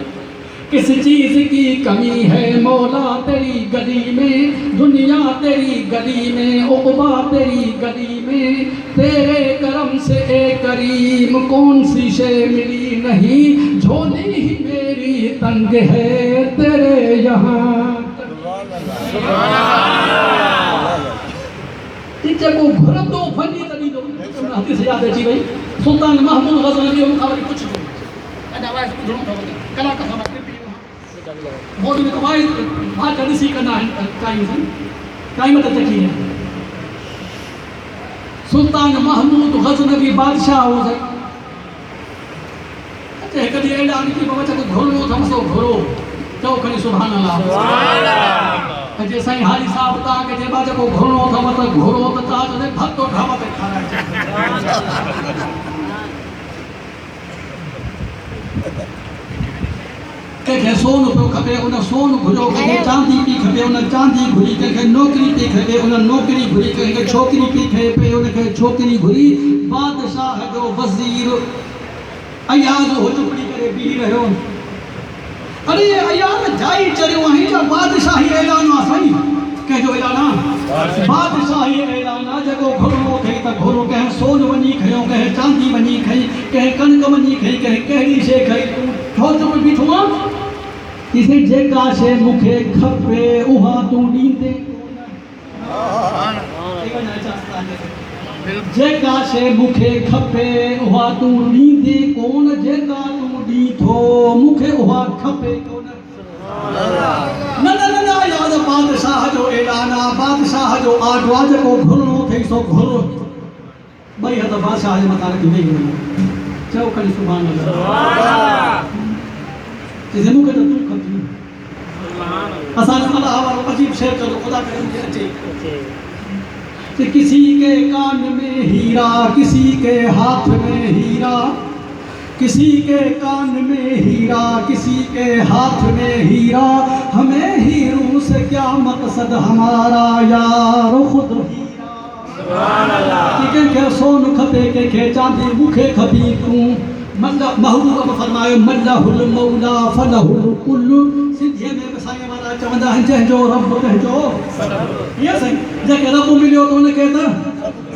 किस चीज़ की कमी है मौला तेरी गली में दुनिया तेरी गली में उक़बा तेरी गली में तेरे करम से ए करीम कौन सी शे मिली नहीं झोली ही मेरी तंग है तेरे यहाँ जेको घुरंदो वञी त ॾींदो हदीस यादि अची वई सुल्तान महमूद ग़ज़नवी जो मूंखां वरी कुझु कोन्हे अञा वाइस ॿुधणो अथव कलाक खां मां मोदी में वाइस वाच ॾिसी कंदा आहिनि काइम त चकी आहे सुल्तान महमूद ग़ज़नवी बादशाह हो हिकु ॾींहुं ऐलान की बाबा चको घोड़ो अथमि घोड़ो चओ खणी सुभान अल्लाह जे साईं हाली साहब तव्हांखे जे बाबा जेको घोड़ो अथव त घोड़ो त तव्हां भतो ढाबा ते खाराए कंहिंखे सोन पियो खपे उन सोन घुरियो कंहिंखे चांदी पई खपे उन चांदी घुरी कंहिंखे नौकिरी पई खपे उन नौकिरी घुरी कंहिंखे छोकिरी पई खपे उनखे छोकिरी घुरी बादशाह जो वज़ीर अयाज़ हुजपड़ी करे बीह रहियो अरे अयाज़ जाई चढ़ियो आहीं छा बादशाही ऐलान आहे साईं कंहिंजो ऐलान आहे बादशाही ऐलान आहे जेको घोड़ो खई त घोड़ो कंहिं सोन वञी खयो कंहिं चांदी वञी खई कंहिं कणक वञी खई कंहिं कहिड़ी शइ खई तूं छो चुप बीठो आहे किसी जेका शइ मूंखे खपे उहा तूं ॾींदे जेका शे मुखे खपे उहा तू ॾींदे कोन जेका तू ॾींदो मुखे उहा खपे कोन न न न न याद बादशाह जो ऐलान आहे बादशाह जो आडो आहे जेको घुरणो अथई सो घुर ॿई हथ बादशाह जे मथां रखी वेही वञो चओ खणी सुभाणे चइजे मूंखे त तूं खपी असांजो अलाह वारो अजीब शेर चयो ख़ुदा करे मूंखे अचे कि किसी के कान में हीरा किसी के हाथ में हीरा किसी के कान में हीरा किसी के हाथ में हीरा हमें हीरों से क्या मकसद हमारा यार खुद हीरा सुभान अल्लाह कि के सोन खपे के चांदी मुखे खपी तू मल्ला महबूब फरमायो मल्लाहुल मौला फलहुल कुल्लु सिंधी में साईं वाला चवंदा आहिनि जंहिंजो रब तंहिंजो इहो सही जंहिंखे रब मिलियो त उनखे त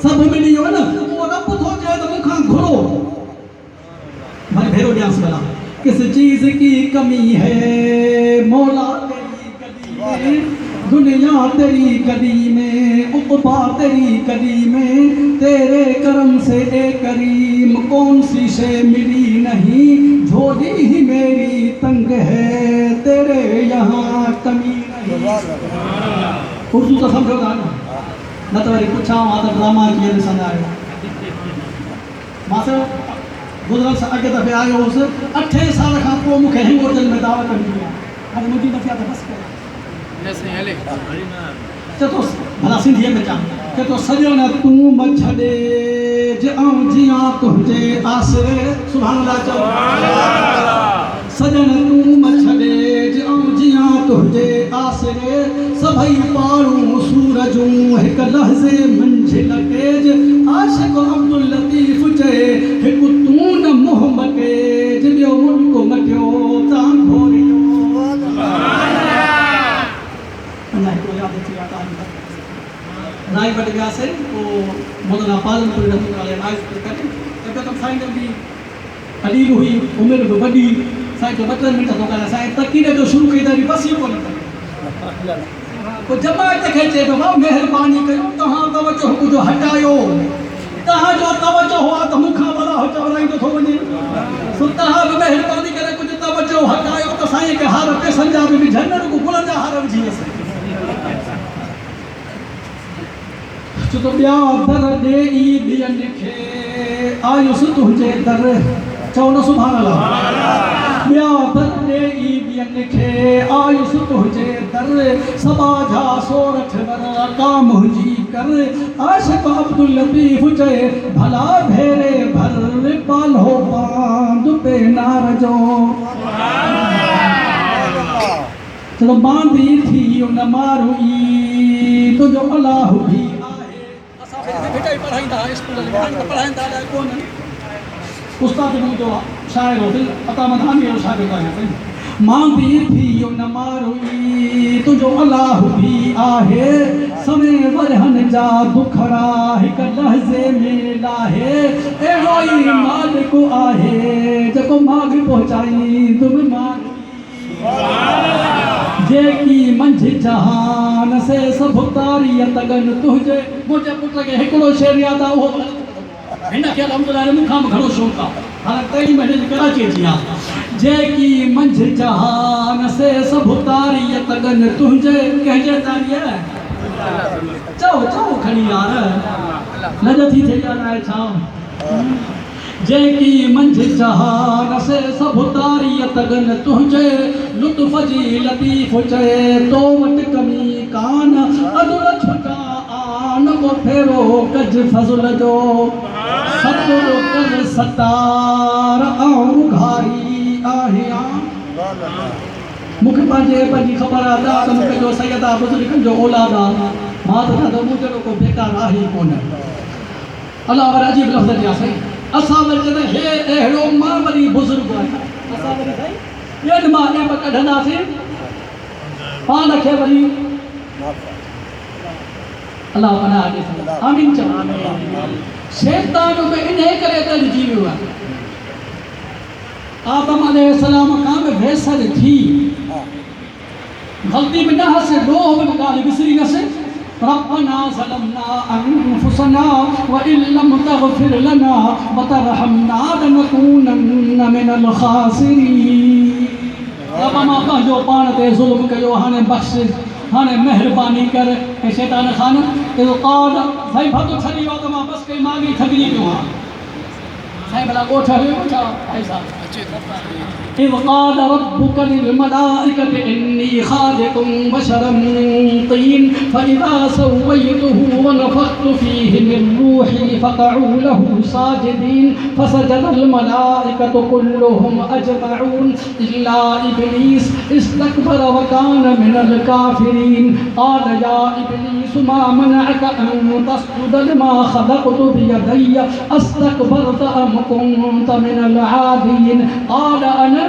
सभु मिली वियो न उहो रब थो चए त मूंखां घुरो भले भेरो ॾियांसि भला किस चीज़ की कमी है मौला तेरी गली में दुनिया तेरी गली में उक़बा तेरी गली में तेरे करम से ए करीम कौन सी शे मिली नहीं झोली ही मेरी तंग है तेरे यहाँ कमी नहीं उर्दू तो समझो था न तो वरी पुछा मां त ड्रामा कीअं ॾिसंदा आहियो मां त गुज़रण सां अॻे दफ़े आयो हुउसि 8 साल खां पोइ मूंखे हिंग होटल में दावत मिली आहे हाणे मुंहिंजी दफ़े त बसि करे चतो भला सिंधीअ में चवां चतो सॼण तूं मछॾे ऐं जियां तुंहिंजे आसरे सुभाणे अल्लाह चओ सॼण तूं मछॾे ऐं जियां तुंहिंजे आसरे सभई पाड़ूं सूरजूं हिकु लहज़े मंझिल तेज आशिक़ अब्दुल लतीफ़ चए हिकु तूं न मुंहुं मटेज ॿियो मुल्क मटियो तां घोरियो अञा हिकिड़ो यादि अची वियो आहे राई वटि वियासीं पोइ मौलाना पालनपुर रहमतुल्लाह अलैह आइस करे हिकदमि साईं जन जी अलील हुई उमिरि बि वॾी साईं जो 2 मिंट थो ॻाल्हाए साईं तकीर जो शुरू कई त बसि इहो कोन करे पोइ जमायत खे चए पियो भाउ महिरबानी कयो तव्हां तवजो कुझु हटायो तव्हांजो तवजो हुआ त मूंखां भला चवराईंदो थो वञे सो तव्हां बि महिरबानी करे कुझु तवजो हटायो त साईं खे हार पैसनि जा बि विझनि न रुॻो गुलनि जा हार विझी वञे छो त ॿिया दर ॾेई ॿियनि खे आयुसि तुंहिंजे दर चओ न सुभाण अल्लाह ॿिया दर ॾेई ॿियनि खे आयुसि तुंहिंजे दर सबा जा सोरठ वर का मुंहिंजी कर आशिक़ अब्दुल लतीफ़ चए भला भेरे भर पालो बांध पे नार जो चलो बांधी थी उन मारुई तुंहिंजो अलाह बि बेटा ही पढ़ाईंदा स्कूल में पढ़ाईंदा कोन उस्ताद मुंहिंजो शाइर हो अता मदानी जो शाइर आहे मां बि थी न मारुई तुंहिंजो अलाह बि आहे समय वरहन जा दुखड़ा हिकु लहज़े में लाहे अहिड़ो ई मालिक आहे जेको माग पहुचाई तुम मारुई जेकी मंझ जहान से सब तारीअ तगन तुंहिंजे मुंहिंजे पुट खे हिकिड़ो शेर यादि आहे उहो हिन खे अलहमदुलिल्लाह मूंखां बि घणो शौक़ु आहे हाणे 3 महीने जी कराची अची आहे जेकी मंझ जहान से सब तारीअ तगन तुंहिंजे कंहिंजे तारीअ चओ चओ खणी यार नज़र थी थिए ॻाल्हाए छा जेकी मंझ जहान से सब तारीअ तगन तुंहिंजे लुत्फ़ जी लतीफ़ चए तो वटि कमी कान अदुल छुटा आन को फेरो कज फज़ल जो सतुर कर सतार ऐं उघारी आहे मूंखे पंहिंजी ख़बर आहे त मूंखे जो सैयद आहे बुज़ुर्गनि जो औलाद आहे मां त मूं जहिड़ो को बेकार आहे ई कोन अलाह वरी अजीब लफ़्ज़ ॾिया साईं असां वरी चवंदा हे अहिड़ो मां वरी बुज़ुर्ग आहियां असां वरी साईं ॿियनि मां ऐब कढंदासीं पाण खे वरी अलाह पनाह ॾे आमीन चओ शैतान बि इन करे तड़जी वियो आहे आदम अलैहिस्सलाम खां बि वेसर थी ग़लती में न हसे लोह में ॻाल्हि विसरी वियसि रब्बना ज़लमना अनफुसना व इन लम तग़फिर लना व तरहमना लनकूनन्न मिनल ख़ासिरीन। रब मां पंहिंजो पाण ते ज़ुल्म कयो, हाणे बख़्शिश, हाणे महिरबानी कर। ऐं शैतान खान इज़ क़ाल साईं भतु छॾी वियो त मां बसि कई माॻी थकिजी पियो आहियां। साईं भला ॻोठ हुयो छा ऐसा إذ قال ربك للملائكة إني خالق بشرا من طين فإذا سويته ونفخت فيه من روحي فقعوا له ساجدين فسجد الملائكة كلهم أجمعون إلا إبليس استكبر وكان من الكافرين قال يا إبليس ما منعك أن تسجد لما خلقت بيدي أستكبرت أم كنت من العالين قال أنا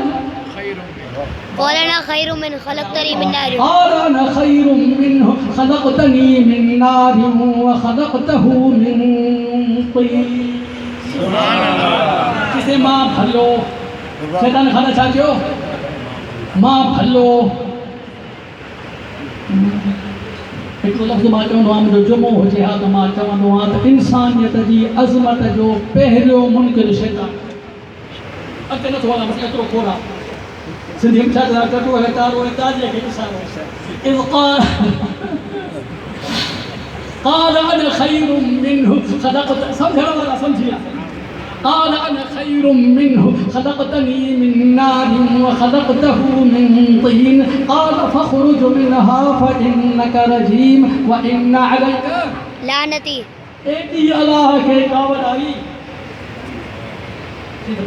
خير من خلقتني من نار قال أنا خير منه خلقتني من نار وخلقته من طين سبحان الله किसे मां भलो शैतान खाना छा चयो मां भलो हिकिड़ो लफ़्ज़ मां चवंदो आहियां मुंहिंजो जुमो हुजे हा त मां चवंदो आहियां त इंसानियत जी अज़मत जो पहिरियों मुनकिर शैतान अॻिते नथो हलां बसि एतिरो खोड़ आहे सिंधी में छा टटो है तारो है ताजे के इशारो है इज़ قال أنا خير منه خلقت समझण वाला समझिया قال أنا خير منه خلقتني من نار وخلقته من طين قال فاخرج منها فإنك رجيم وإن عليك लानती एॾी अलाह खे कावड़ आई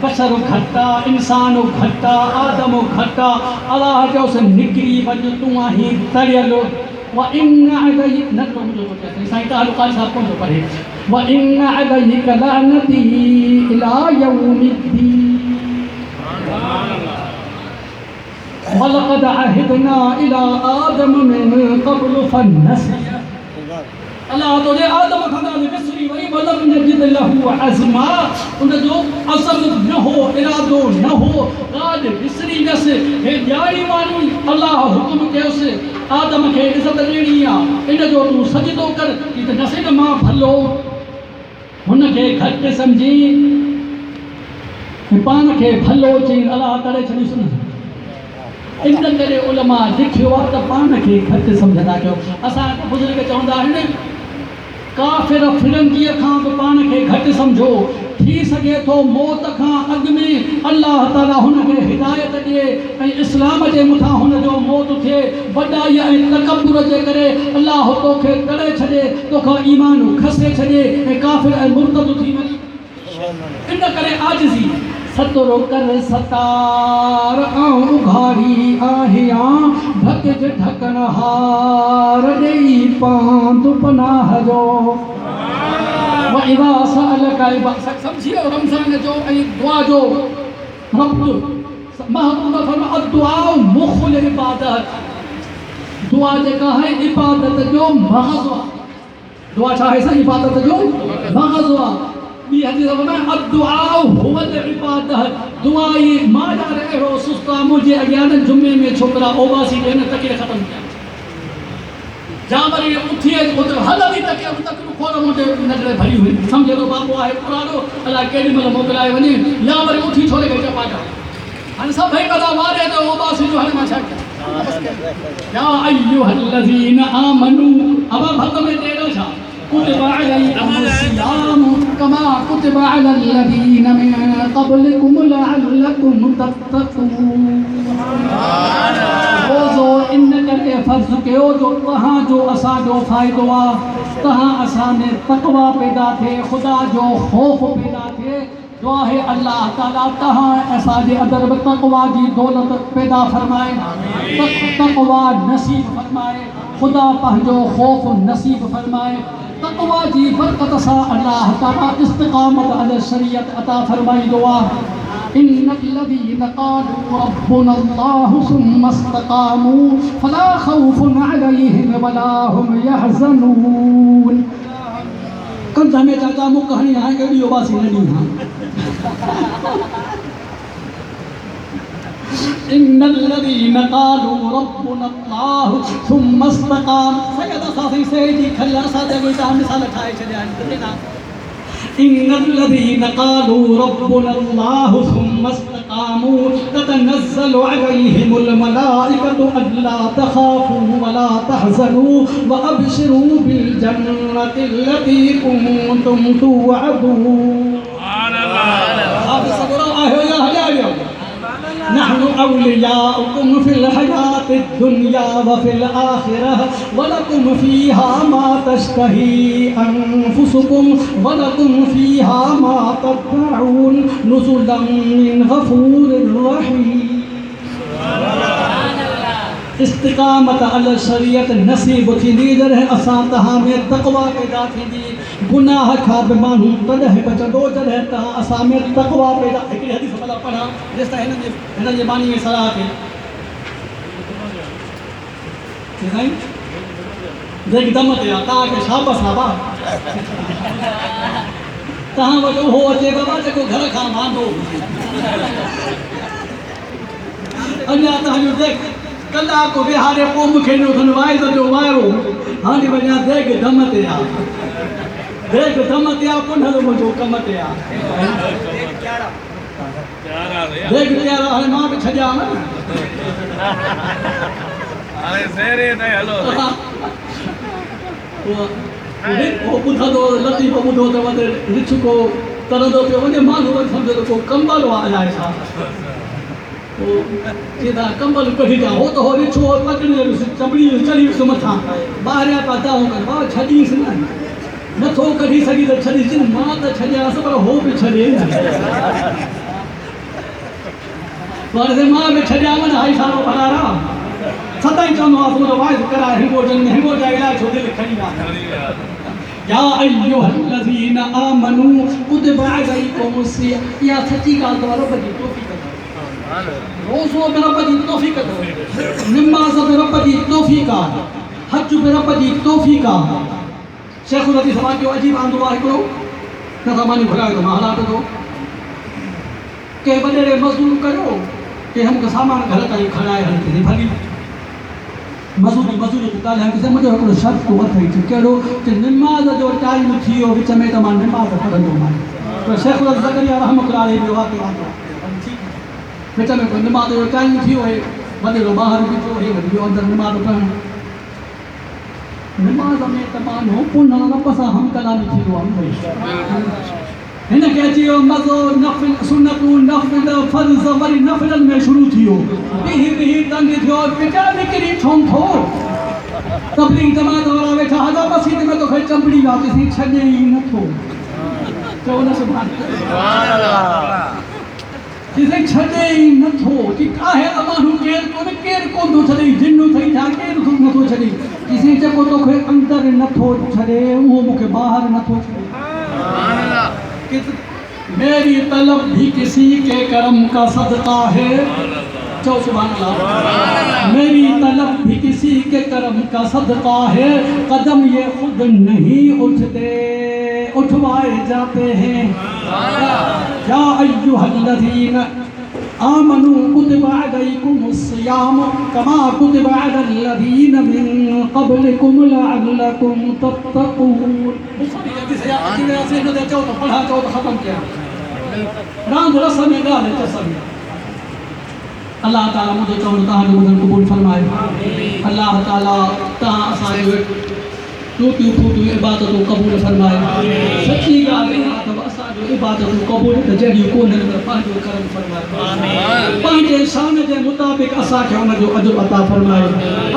बशर घटा इंसान घटा आदम घटा अलाह चयोसि निकिरी वञ तूं आहीं तरियल व इन अलैक नथो मुंहिंजो सोचे साईं तालुकात साहब कोन थो पढ़े व इन अलैक लानती इला यौमिद्दीन वलक़द अहिदना इला आदम मिन क़ब्ल फनसिया अल्लाह तो जे आदम खां विसरी वई वलम यजिद लहू अज़मा उनजो असम न हो इरादो न हो काद विसरी नस हे ॼाणी मानी अल्लाह हुकुम कयोसि आदम खे इज़त ॾियणी आहे इनजो तूं सजदो कर ही त नसीब मां भलो हुनखे घटि सम्झी पाण खे भलो चई अल्लाह करे छॾियुसि न इन करे उलमा लिखियो आहे त पाण खे घटि सम्झंदा कयो असां बुज़ुर्ग चवंदा आहिनि काफ़िर फिरंगीअ खां बि पाण खे घटि सम्झो थी सघे थो मौत खां अॻु में अल्लाह ताला हुनखे हिदायत ॾिए ऐं इस्लाम जे मथां हुनजो मौत थिए वॾाई ऐं तकबुर जे करे अल्लाह तोखे करे छॾे तोखां ईमान खसे छॾे ऐं काफ़िर ऐं मुर्तद थी वञे इन करे आजिज़ी सतरो कर सतार ऐं उघारी आहियां ढकज ढकण हार ॾेई पांदु पनाह जो वइदा सअलक इबाद सम्झियो रमज़ान जो ऐं दुआ जो रब्ब महबूब फरमा दुआ मुखल इबादत दुआ जेका है इबादत जो मग़ज़ आहे दुआ छा आहे साईं इबादत जो मग़ज़ आहे ॿी हदीस में अदुआ हुवल इबादत दुआ ई मां ॼाण अहिड़ो सुस्ता मुंहिंजे अॻियां जुमे में छोकिरा ओबासी ॾियनि तकीर ख़तमु कया जा वरी उथी हलंदी तकीर खोड़ मुंहिंजे नज़र भरी हुई सम्झे थो बाबो आहे पुराणो अलाए केॾी महिल मोकिलाए वञे या वरी उथी छोड़े खे चपाटा हाणे सभई कदा वारे त ओबासी जो हाणे मां छा कयां या अय्युहल्लज़ीन आमनू अब भक्त में तेरो छा कुतिबा अलैकुम सियाम कमा कुतिबा अलल लज़ीन मिन क़ब्लिकुम लअल्लकुम तत्तक़ून रोज़ो इन करके फ़र्ज़ कयो जो तव्हांजो असांजो फ़ाइदो आहे तव्हां असां में तक़वा पैदा थिए ख़ुदा जो ख़ौफ़ पैदा थिए दुआ है अल्लाह ताला तहाँ असांजे अंदर में तक़वा जी दौलत पैदा फरमाए तक़वा नसीब फरमाए ख़ुदा पंहिंजो ख़ौफ़ नसीब फरमाए तक़वा जी बरकत सां अल्लाह ताला इस्तिक़ामत अल शरीयत अता फरमाईंदो आहे इन्नल्लज़ीन क़ालू रब्बुना अल्लाहु सुम्मा इस्तक़ामू फला ख़ौफ़ुन अलैहिम वला हुम यहज़नून कंध में चाचा मुख हणी हाणे एॾी ओबासी न ॾींदा इन्नल्लज़ीना क़ालू रब्बुनल्लाहु सुम्मा इस्तक़ामू सैयद सासी सैयदी खल्ला सादे जा मिसाल ठाए छॾिया आहिनि इन्नल्लज़ीना क़ालू रब्बुनल्लाहु सुम्मा इस्तक़ामू ततनज़्ज़लु अलैहिमुल मलाइकतु अल्ला तख़ाफू वला तहज़नू व अबशिरू बिल जन्नति अल्लती कुंतुम तुअदून। आप सबरो आयो या हजारियो नहनु औलियाउकुम फिल हयातिद दुनिया व फिल आखिरह व लकुम फीहा मा तश्तही अनफुसुकुम व लकुम फीहा मा तदऊन नुज़ुलन मिन गफूरिर रहीम। इस्तिकामत अल शरीयत नसीब थींदी जॾहिं असां तव्हां में तक़वा पैदा थींदी गुनाह खां बि माण्हू तॾहिं बचंदो जॾहिं तव्हां असां में तक़वा पैदा। हिकिड़ी हदीस भला पढ़ां जेसिताईं हिन जे बानी में सलाह थिए साईं जेकी दम ते आहे तव्हांखे शाबस आहे तव्हां वटि उहो अचे बाबा जेको घर खां वांदो अञा तव्हांजो देख कलाक विहारे पोइ मूंखे ॾिनो वाइद जो वाइरो हाणे वञा देग दम ते आहे देग दम ते आहे पुनर मुंहिंजो कम ते आहे देग तयार हाणे मां बि छॾिया न हाणे सेरे ताईं हलो उहो ॿुधंदो लतीफ़ ॿुधो त वधि रिछ को तरंदो पियो वञे माण्हू वरी सम्झो त को कंबल आहे अलाए छा सीधा कंबल कढी ॾियां हो त हो रिछो पकड़ी चमड़ी चढ़ी वियुसि मथां ॿाहिरियां पिया दाऊं कनि बाबा छॾीसि न नथो कढी सघी त छॾीसि मां त छॾियासि पर हो बि छॾे वरी मां बि छॾिया वञ हाई सारो भरारा सदाईं चवंदो आहे तूं त वाइदो कराए हिंगोजनि में हिंगो जा इलाज छो दिलि खणी विया या अय्युहल्लज़ीना आमनू कुतिबा अलैकुमुस सियाम इहा सची ॻाल्हि अथव रब जी तौफ़ीक़ रोज़ो में रब जी तौफ़ीक़ अथव नमाज़ में रब जी तौफ़ीक़ आहे हज में रब जी तौफ़ीक़ आहे शेखुल हदीस समाज जो अजीब आंदो आहे हिकिड़ो न त मानी घुरायो त मां हलां थो कंहिं वॾेरे मज़दूर कयो कंहिं मूंखे सामान घर ताईं खणाए हली थी भली मज़दूरी त ॻाल्हाइण किथे मुंहिंजो हिकिड़ो शर्त अथई कहिड़ो कि निमाज़ जो टाइम थी वियो विच में त मां निमाज़ पढ़ंदोमांइ पर शेखुल ज़करिया रहमतुल्लाह अलैहि जो वाक़ियो आहे विच में कोई निमाज़ जो टाइम थी वियो वॾेरो ॿाहिरि बीठो हे वरी वियो अंदरि निमाज़ पढ़णु निमाज़ में त माण्हू पुनः रब सां हम कलामी थींदो आहे हिनखे अची वियो मज़ो नफ़िल सुनतूं नफ़िल फ़र्ज़ वरी नफ़िलनि में शुरू थी वियो बिही तंग थियो बेटा निकिरी छो थो तबलीग जमात वारा वेठा हज़ार मसीद में तोखे चंबड़ी विया किसी छॾे ई नथो चओ न सुभाणे किसी छॾे ई नथो कि आहे त माण्हू केरु कोन थो छॾे जिन्नू अथई छा केरु नथो छॾे किसी जेको तोखे अंदरि नथो छॾे उहो मूंखे ॿाहिरि नथो छॾे मेरी तलब भी किसी के करम का सदका है चो सुभान अल्लाह मेरी तलब भी किसी के करम का सदका है कदम ये खुद नहीं उठते उठवाए जाते हैं या अय्युहल्लज़ीना आमनू कुतिबा अलैकुमुस सियाम कमा कुतिबा अलल्लज़ीना मिन क़ब्लिकुम लअल्लकुम तत्तक़ून चओ त पढ़ा चओ त ख़तम कया रांदि रस में ॻाल्हि चस में अल्लाह ताला मुंहिंजो चवणु तव्हांजो ॿुधणु क़बूल फरमाए अल्लाह ताला तव्हां असांजो टूटियूं फूटियूं इबादतूं क़बूल फरमाए सची ॻाल्हि अथव असांजो इबादतूं क़बूल त जहिड़ियूं कोन्हनि पर पंहिंजो करम फरमाए पंहिंजे शान जे मुताबिक़ असांखे हुनजो अजुर अता फरमाए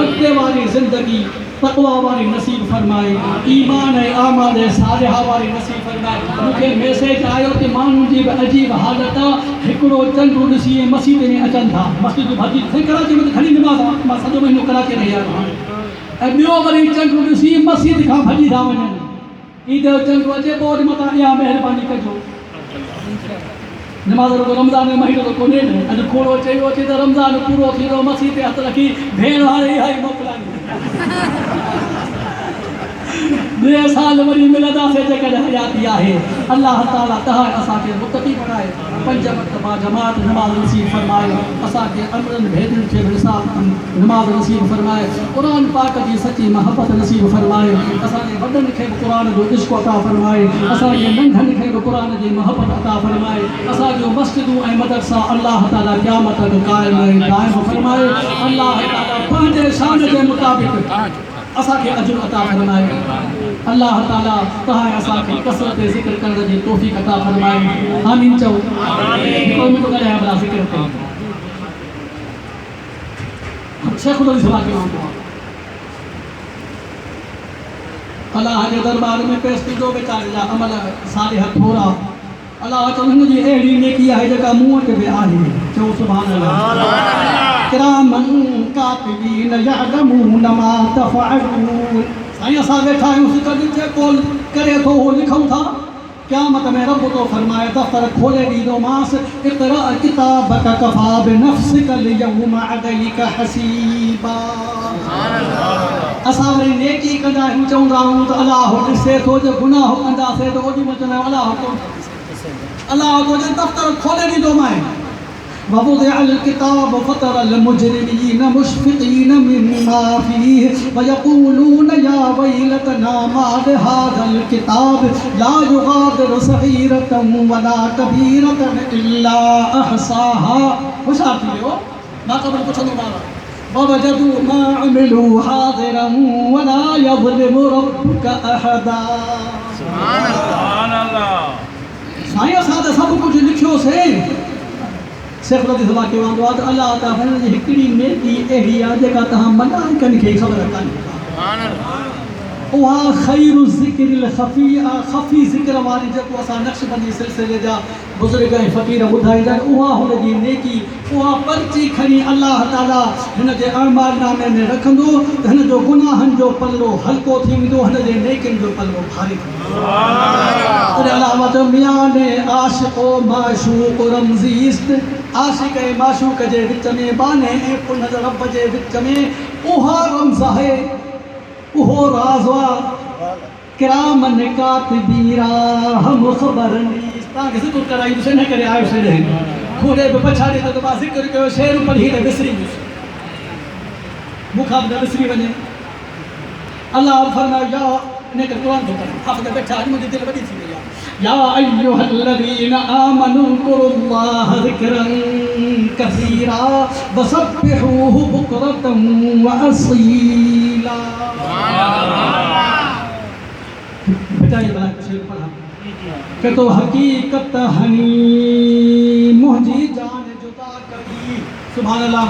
अॻिते वारी ज़िंदगी तक़वा वारी नसीब फरमाए ईमान ऐं आमाल सालिहा वारी नसीब फरमाए मूंखे मैसेज आयो कि माण्हुनि जी बि अजीब हालत आहे हिकिड़ो चंडु ॾिसी मस्जिद में अचनि था मस्जिद भॼी कराची में घणी निमाज़ आहे मां सॼो महीनो कराची रही आहियां ऐं ॿियो वरी चंडु ॾिसी मस्जिद खां भॼी था वञनि ईद जो चंडु अचे पोइ वरी मथां इहा महिरबानी कजो निमाज़ रुगो रमज़ान जो महीनो त कोन्हे न अॼु खोड़ो चयो अचे त रमज़ान पूरो थींदो मस्जिद ते हथु रखी भेण हाणे इहा ई मोकिलाईंदी ॿिए साल वरी मिलंदासीं जेकॾहिं हयाती आहे। अल्लाह ताला तव्हां असांखे मुतक़ी बणाए, 5 वक़्त बा जमात नमाज़ नसीब फरमाए, असांखे अमरनि भेदनि खे विसार नमाज़ नसीब फरमाए, क़ुरान पाक जी सची महबत नसीब फरमाए, असांजे वॾनि खे बि क़ुरान जो इश्क़ अता फरमाए, असांजे नंढनि खे बि क़ुरान जी महबत अता फरमाए, असांजूं मस्जिदूं ऐं मदरसा अल्लाह ताला क़यामत तक क़ाइम ऐं दाइम फरमाए। अल्लाह ताला पंहिंजे शान जे मुताबिक़ असांखे अजुर अता फरमाए। अल्लाह ताला तव्हां असांखे कसरत ज़िक्र करण जी तौफ़ीक़ अता फरमाए। आमीन चओ। हिकिड़ो मिंट ॻाल्हायां भला ज़िक्र ते। शेखुल इस्लाम के वांगुरु अल्लाह जे दरबार में पेश थींदो वेचारे जा अमल सालिह थोरा। अल्लाह चवंदो हिन जी अहिड़ी नेकी आहे जेका मूं वटि बि आहे। चओ सुभान अल्लाह। किरामन कातिबीन यअलमून मा तफ़अलून। साईं असां वेठा आहियूं, कॾहिं जेको करे थो उहो लिखूं था। क़यामत में रब तो फरमाए दफ़्तर खोले ॾींदोमांसि, इक़रा किताबक कफ़ा बिनफ़्सिका अल-यौम अलैका हसीबा। असां वरी नेकी कंदा आहियूं, चवंदा आहियूं त अलाह ॾिसे थो। जे गुनाह कंदासीं त ओॾी महिल चवंदा आहियूं अलाह तुंहिंजे दफ़्तर खोले ॾींदोमांइ। ववुदिअ अल-किताब फ़तरा अल-मुजरिमीन मुश्फ़िक़ीन मिम्मा फ़ीहि वयक़ूलून या वैलतना मा लिहाज़ल किताब ला युग़ादिरु सग़ीरतन वला कबीरतन इल्ला अहसाहा। होशियार थी वियो, बाक़बल पुछंदो ॿार ववजदू मा अमिलू हाज़िरन वला यज़लिमु रब्बुका अहदा। सुभान अल्लाह। साईं असां त सभु कुझु लिखियोसीं। शेख रज़ी अल्लाह के वांगुरु आहे त अल्लाह ताला जी हिकिड़ी नेकी अहिड़ी आहे जेका तव्हां मलाइकनि खे ख़बर कान्हे। उहा ख़ैरु ज़िक्रिल ख़फ़ी ज़िक्र वारी जेको असां नक्शबंदी सिलसिले जा बुज़ुर्ग ऐं फ़क़ीर ॿुधाईंदा आहिनि, उहा हुनजी नेकी, उहा पर्ची खणी अल्लाह ताला हिन जे अमाल नामे में रखंदो त हिन जो गुनाहनि जो पल्लो हल्को थी वेंदो, हिन जे नेकियुनि जो पल्लो भारी थी वेंदो। तॾहिं अलाह चयो मियाने आशिक़ो माशूक़ रमज़ीस्त। आशिक़ ऐं माशूक़ जे विच में, बाने ऐं उन रब जे विच में उहा रमज़ आहे, उहो राज़ आहे। किरामन कातिबीन हम ख़बरनी। तव्हांखे ज़िक्र कराईंदुसि, इन करे आयुसि हेॾे। खोले बि पछाड़े त मां ज़िक्र कयो, शेर पढ़ी त विसरी वियुसि, मूंखां बि न विसरी वञे। अल्लाह फरमायो या इन करे क़ुरान थो पढ़े, हाफ़िज़ वेठा आहिनि, मुंहिंजी दिलि वॾी थी वई आहे। या अय्युहल्लज़ीन आमनू ज़कुरुल्लाह ज़िक्रन कसीरा वसब्बिहूहु बुक्रतन व असीला। बेटा ये बड़ा शेर पढ़ा कि तो हकीकत हनी मुंहिंजी जान जुदा कई। सुभान अल्लाह।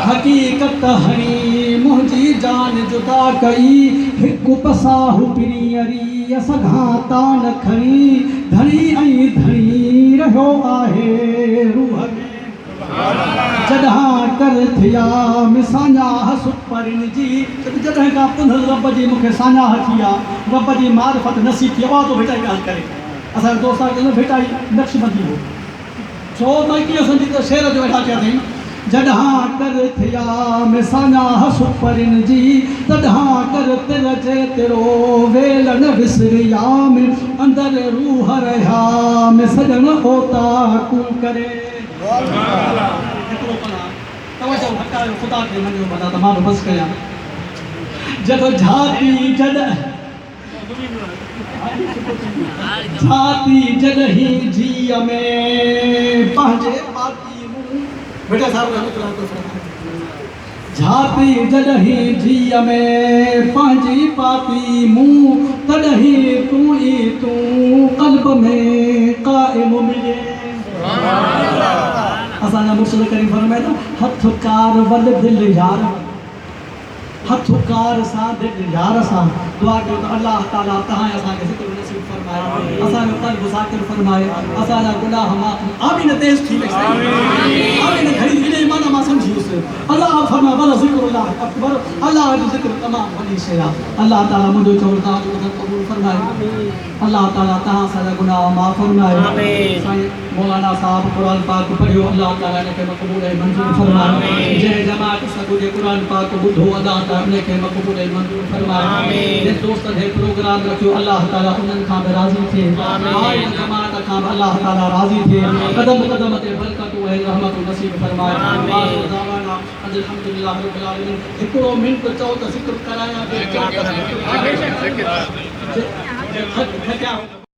हकीकत हनी मुंहिंजी जान जुदा कई, हिकु पसाहु पिनियरी सघां तान खणी, धणी ऐं धणी रहियो आहे रूह में। जॾहिं कर थिया मिसाञा सुपरिन जी, जॾहिं खां पुनः रब जी मूंखे साञाह थी आहे, रब जी मारिफत नसीब थी आहे, उहा तो बेटा ॻाल्हि करे। असांजे दोस्तार चवंदो बेटा नक्शबंदी हो छो त कीअं सम्झी त शेर जो वेठा कया अथई। जॾहिं कर थिया मिसाञा सुपरिन जी, तॾहिं कर तिर जे तिरो वेल न विसरियाम, अंदरि रूह रहिया में सॼण ओता कू करे। तवजो हटायो, ख़ुदा खे मञो भला त मां बि बसि कयां। जॾहिं झाती जॾहिं जीअ में पंहिंजे पाती मूं, बेटा साहब झाती जॾहिं जीअ में पंहिंजी पाती मूं, तॾहिं तूं ई तूं क़ल्ब में क़ाइम मिले। असांजा मुर्शिद करीम फरमाए थो हथ कार वल दिलि यार, हथ कार सां दिलि यार सां दुआ कयो त अल्लाह ताला तव्हां असांखे ज़िक्र नसीब फरमाए असां जो क़ल्ब ज़ाकिर फरमाए असां जा गुनाह माफ़ आमीन तेज थी वई आमीन घड़ी इन माना मां समझियुसि अल्लाह फरमा वला ज़िक्रुल्लाह अकबर अल्लाह जो ज़िक्र तमाम वॾी शइ आहे अल्लाह ताला मुंहिंजो चवण तव्हां क़बूल फरमाए अल्लाह ताला तव्हां सां गुनाह माफ़ फरमाए साईं मौलाना साहब कुरान पाक पढ़ियो अल्लाह ताला इन खे मक़बूल ऐं मंज़ूर फरमाए जंहिं जमात सभु जे कुरान पाक ॿुधो अल्लाह ताला इन खे मक़बूल ऐं मंज़ूर फरमाए जे दोस्तनि हे प्रोग्राम रखियो अल्लाह ताला उन्हनि खां बि राज़ी थिए आए जमात खां बि अल्लाह ताला राज़ी थिए क़दम क़दम ते बरकतूं ऐं रहमतूं नसीब फरमाए दावाना अल्हम्दुलिल्लाह रब्बिल आलमीन हिकिड़ो मिंट चओ त ज़िक्र करायां